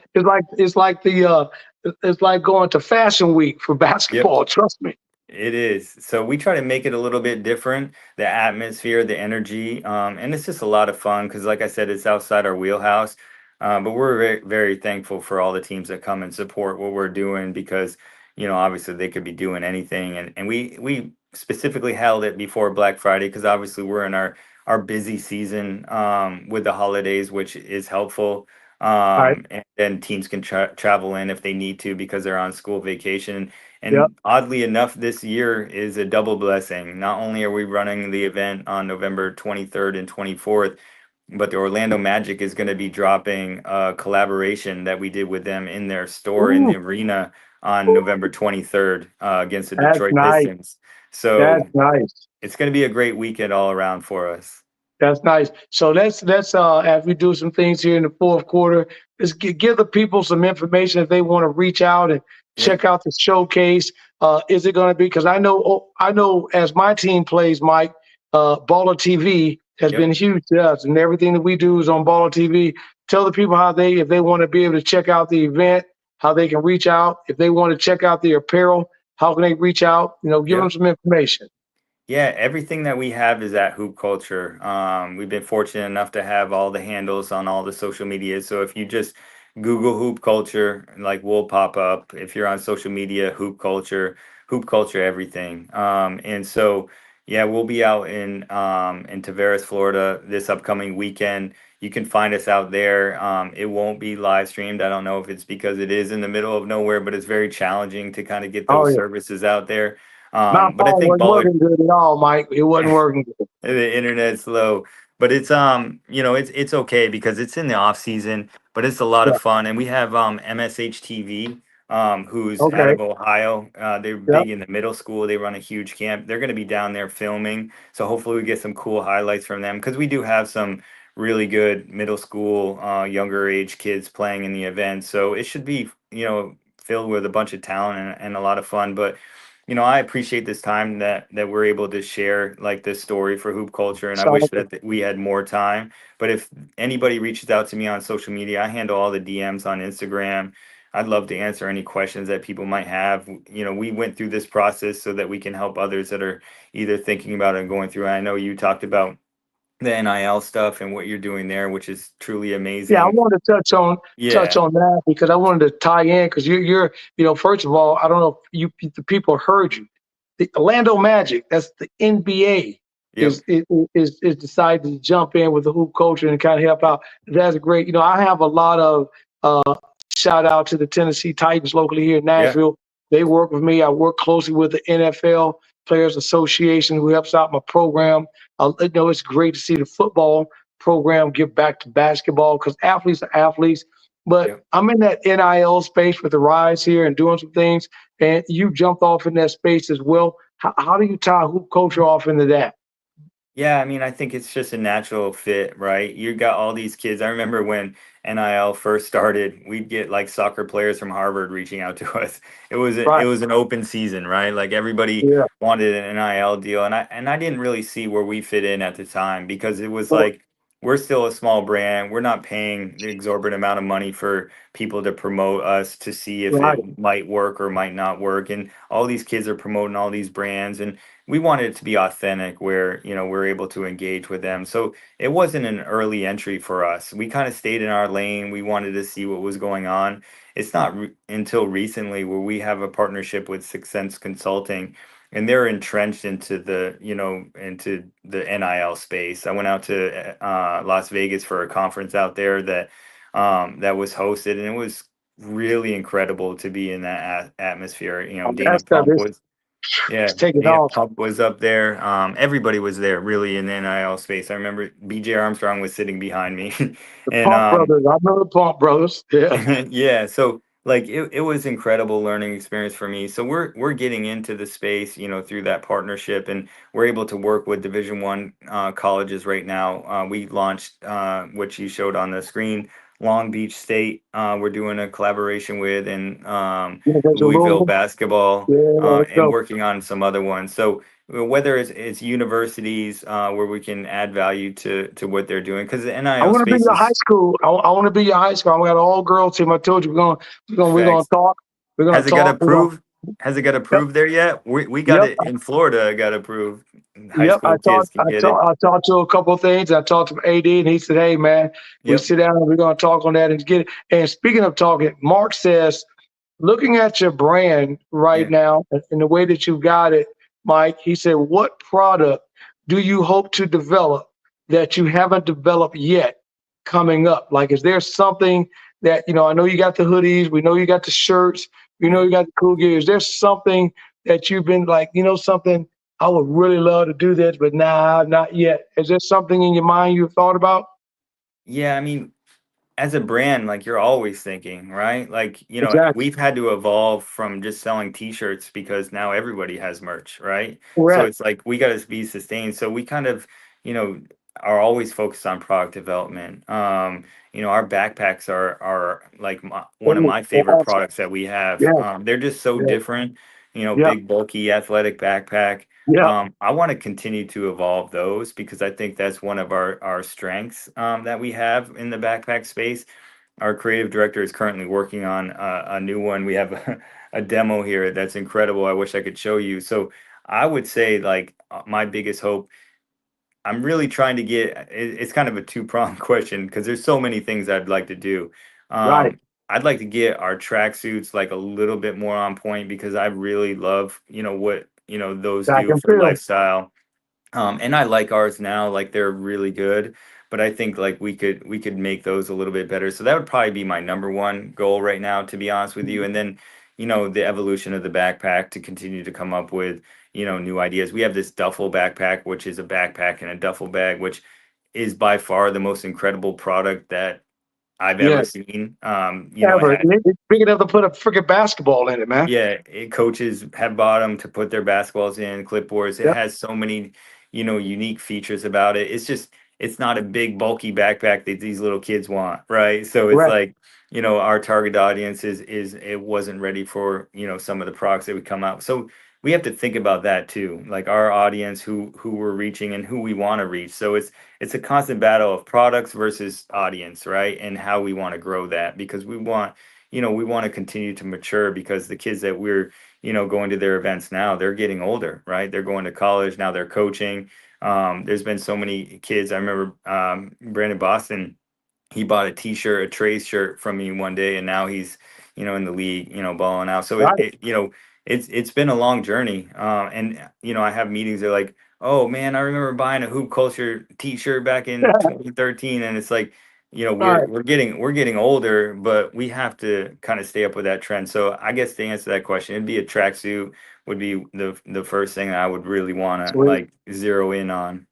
it's like going to Fashion Week for Yep. basketball. Trust me. It is. So we try to make it a little bit different, the atmosphere, the energy, and it's just a lot of fun because, like I said, it's outside our wheelhouse. But we're very, very thankful for all the teams that come and support what we're doing, because, obviously they could be doing anything, and we specifically held it before Black Friday because obviously we're in our busy season with the holidays, which is helpful. All right. And then teams can travel in if they need to because they're on school vacation. Yep. And oddly enough, this year is a double blessing. Not only are we running the event on November 23rd and 24th, but the Orlando Magic is going to be dropping a collaboration that we did with them in their store in Ooh, the arena on November 23rd against the that's Detroit nice. Pistons. That's So nice. it's going to be a great weekend all around for us. That's nice. So let's as we do some things here in the fourth quarter, let's give the people some information if they want to reach out and Yeah. check out the showcase. Is it going to be? Because I know as my team plays, Mike, Baller TV has Yep. been huge to us, and everything that we do is on Baller TV. Tell the people how if they want to be able to check out the event, how they can reach out. If they want to check out the apparel, how can they reach out? Give them Yep. some information. Yeah, everything that we have is at Hoop Culture. We've been fortunate enough to have all the handles on all the social media. So if you just Google Hoop Culture, like we'll pop up. If you're on social media, Hoop Culture, everything. And so yeah, we'll be out in Tavares, Florida this upcoming weekend. You can find us out there. It won't be live streamed. I don't know if it's because it is in the middle of nowhere, but it's very challenging to kind of get Oh those yeah. services out there. My But I phone think wasn't Baller working good at all, Mike. It wasn't working good. the internet's slow, but it's okay because it's in the off season, but it's a lot Yeah. of fun. And we have MSH TV, who's out Okay. of Ohio. They're Yep. big in the middle school. They run a huge camp. They're going to be down there filming, so hopefully we get some cool highlights from them, because we do have some really good middle school, younger age kids playing in the event. So it should be filled with a bunch of talent and a lot of fun. But I appreciate this time that we're able to share like this story for Hoop Culture, and I So wish that we had more time. But if anybody reaches out to me on social media, I handle all the DMs on Instagram. I'd love to answer any questions that people might have. We went through this process so that we can help others that are either thinking about it and going through it. I know you talked about the NIL stuff and what you're doing there, which is truly yeah, I amazing. wanted to touch Yeah. on that because I wanted to tie in because you're first of all, I don't know if the people heard you. The Orlando Magic, that's the NBA, Yep. is decided to jump in with the hoop culture and kind of help out. That's great. I have a lot of shout out to the Tennessee Titans locally here in Yeah. Nashville, They work with me. I work closely with the NFL Players Association, who helps out my program. It's great to see the football program give back to basketball because athletes are athletes. But Yep. I'm in that NIL space with the Rise here and doing some things, and you jumped off in that space as well. How do you tie hoop culture off into that? Yeah, I mean, I think it's just a natural fit, right? You got all these kids. I remember when NIL first started, we'd get like soccer players from Harvard reaching out to us. It Right. was an open season, right? Like everybody Yeah. wanted an NIL deal, and I didn't really see where we fit in at the time because it was Sure. like we're still a small brand. We're not paying the exorbitant amount of money for people to promote us to see if Right. it might work or might not work. And all these kids are promoting all these brands, and we wanted it to be authentic where we're able to engage with them. So it wasn't an early entry for us. We kind of stayed in our lane. We wanted to see what was going on. It's not until recently where we have a partnership with Six Sense Consulting, and they're entrenched into into the NIL space. I went out to Las Vegas for a conference out there that was hosted, and it was really incredible to be in that atmosphere. Dana That's got Pump this. was yeah, It's taking Dana off. Pump was up there. Everybody was there really in the NIL space. I remember BJ Armstrong was sitting behind me. The and Pump Brothers. I know the Pump Brothers. Yeah. yeah, so like it was incredible learning experience for me. So we're getting into the space, through that partnership, and we're able to work with Division 1 colleges right now. We launched what you showed on the screen, Long Beach State. We're doing a collaboration with, and University of Louisville Louisville. basketball, Yeah, let's and go. working on some other ones. So whether it's universities where we can add value to what they're doing, because the I NIL want to be space your high is school. I want to be your high school. I got an all girl team. I told you we're gonna facts. talk. We're gonna Has it got talk. We're gonna. approved? Has it got Yep. approved there yet? We got Yep. it in Florida. It got approved. High Yep. school kids can get it. I talked to a couple of things. I talked to AD, and he said, "Hey, man, we Yep. sit down and we're gonna talk on that and get it." And speaking of talking, Mark says, looking at your brand right Yeah. now and the way that you got it, Mike, he said, what product do you hope to develop that you haven't developed yet coming up? Like, is there something that, I know you got the hoodies, we know you got the shirts, we know Yeah. you got the cool gear. Is there something that you've been like, something I would really love to do this, but nah, not yet? Is there something in your mind you've thought about? Yeah. I mean, as a brand, like you're always thinking, right? Like, Exactly. we've had to evolve from just selling t-shirts because now everybody has merch, right? So Correct. it's like we got to be sustained. So we kind of, you know, are always focused on product development. Our backpacks are like one of Oh, my favorite awesome. products that we have. Yeah, They're just so yeah, different, yeah, big, bulky, athletic backpack. yeah. I want to continue to evolve those because I think that's one of our strengths that we have in the backpack space. Our creative director is currently working on a new one. We have a demo here that's incredible. I wish I could show you. So I would say like my biggest hope. I'm really trying to get. It's kind of a two-pronged question because there's so many things I'd like to do. Right. I'd like to get our tracksuits like a little bit more on point because I really love what those Back do and for field. lifestyle. And I like ours now, like they're really good, but I think like we could make those a little bit better. So that would probably be my number one goal right now, to be honest with you. And then, the evolution of the backpack to continue to come up with, new ideas. We have this duffel backpack, which is a backpack and a duffel bag, which is by far the most incredible product that I've ever Yeah. seen. It Ever. has It's big enough to put a freaking basketball in it, man. yeah, coaches have bought them to put their basketballs in, clipboards. It Yep. has so many, unique features about it. It's not a big bulky backpack that these little kids want, right? So it's Correct. like, our target audience is it wasn't ready for, some of the products that would come out. So we have to think about that too, like our audience, who we're reaching and who we want to reach. So it's a constant battle of products versus audience, right? And how we want to grow that because we want to continue to mature because the kids that we're, going to their events now, they're getting older, right? They're going to college now, they're coaching. There's been so many kids. I remember Brandon Boston, he bought a t-shirt, a Trace shirt from me one day, and now he's, in the league, balling out. So Right. it's been a long journey. And I have meetings. They're like, "Oh man, I remember buying a hoop culture t-shirt back in 2013," and it's like, you know, Right. we're getting older, but we have to kind of stay up with that trend. So I guess to answer that question, it'd be a tracksuit would be the first thing that I would really want to Sweet. like zero in on.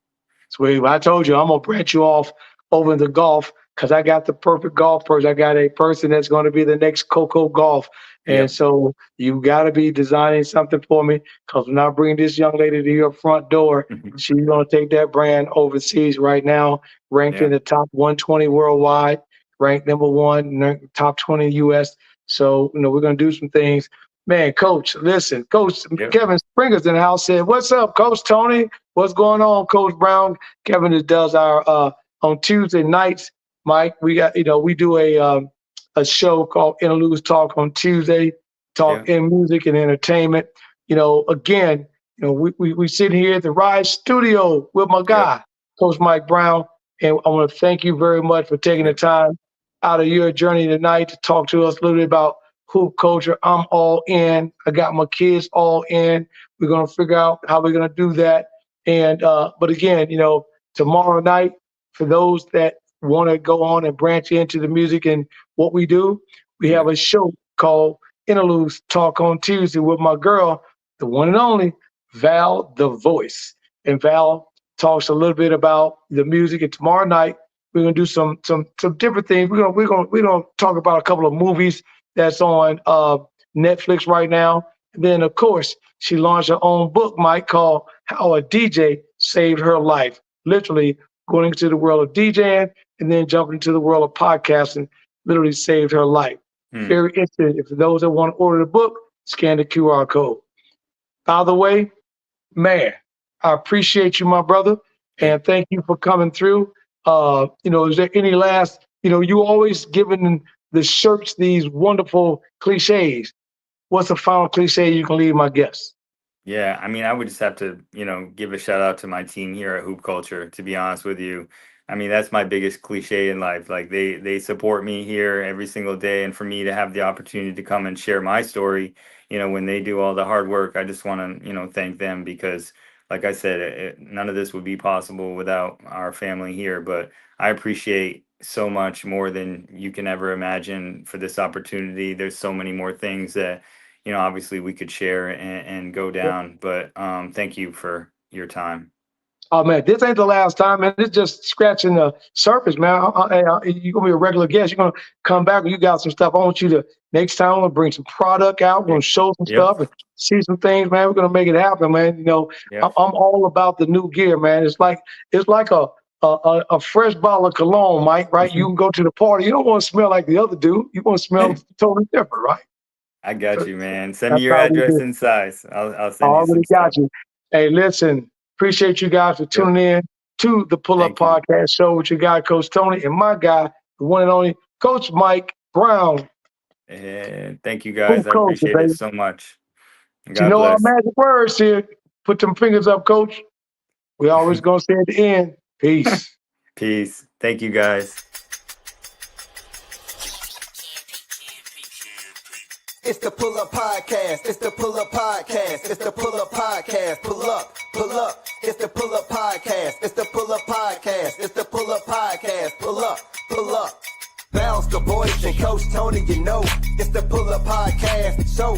Sweet. Well, I told you I'm gonna branch you off over into golf because I got the perfect golf person. I got a person that's going to be the next Coco Golf, and Yep. so you got to be designing something for me because when I bring this young lady to your front door, she's going to take that brand overseas right now, ranked Yeah. in the top 120 worldwide, ranked number one, top 20 U.S. So we're going to do some things. Man, Coach, listen, Coach Yep. Kevin Springer's in the house said, "What's up, Coach Tony? What's going on, Coach Brown?" Kevin does our on Tuesday nights. Mike, we got we do a show called Interludes Talk on Tuesday, talk Yeah. in music and entertainment. Again, we sit here at the Rise Studio with my guy, Coach Mike Brown, and I want to thank you very much for taking the Yep. time out of your journey tonight to talk to us a little bit about hoop culture. I'm all in. I got my kids all in. We're gonna figure out how we're gonna do that. And but again, tomorrow night, for those that want to go on and branch into the music and what we do, we have a show called Interludes Talk on Tuesday with my girl, the one and only Val the Voice. And Val talks a little bit about the music. And tomorrow night we're gonna do some different things. We're gonna talk about a couple of movies that's on Netflix right now. And then of course she launched her own book, Mike, called How a DJ Saved Her Life. Literally going into the world of DJing and then jumping into the world of podcasting, literally saved her life. Very interesting. If those that want to order the book, scan the QR code. By the way, man, I appreciate you, my brother, and thank you for coming through. Is there any last, you always giving the shirts these wonderful cliches. What's the final cliche you can leave my guests? Yeah, I mean, I would just have to, give a shout out to my team here at Hoop Culture, to be honest with you. I mean, that's my biggest cliche in life. Like they support me here every single day. And for me to have the opportunity to come and share my story, when they do all the hard work, I just want to, thank them because like I said, none of this would be possible without our family here. But I appreciate so much more than you can ever imagine for this opportunity. There's so many more things that, obviously we could share and go down. But thank you for your time. Oh man, this ain't the last time, man. It's just scratching the surface, man. You're gonna be a regular guest. You're gonna come back and you got some stuff. I want you to next time. I'm gonna bring some product out. We're gonna show some stuff and see some things, man. We're gonna make it happen, man. I'm all about the new gear, man. It's like a fresh bottle of cologne, Mike. Right? You can go to the party. You don't want to smell like the other dude. You want to smell totally different, right? I got you, man. Send me your address and size. I'll send I you already some got stuff. you. Hey, listen, appreciate you guys for tuning in to the Pull Up Thank you. Podcast Show with your guy, Coach Tony, and my guy, the one and only Coach Mike Brown. And thank you guys. I Coach, appreciate baby. it so much. You know our magic words here. Put them fingers up, Coach. We always gonna say at the end, peace. Peace. Thank you guys. It's the Pull Up Podcast. It's the Pull Up Podcast. It's the Pull Up Podcast. Pull up, pull up. It's the Pull Up Podcast. It's the Pull Up Podcast. It's the Pull Up Podcast. Pull up, pull up. Bounce the boys and Coach Tony, it's the Pull Up Podcast. So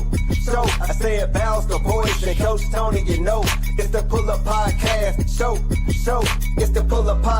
I said bounce the boys and Coach Tony, it's the Pull Up Podcast. So it's the Pull Up Podcast.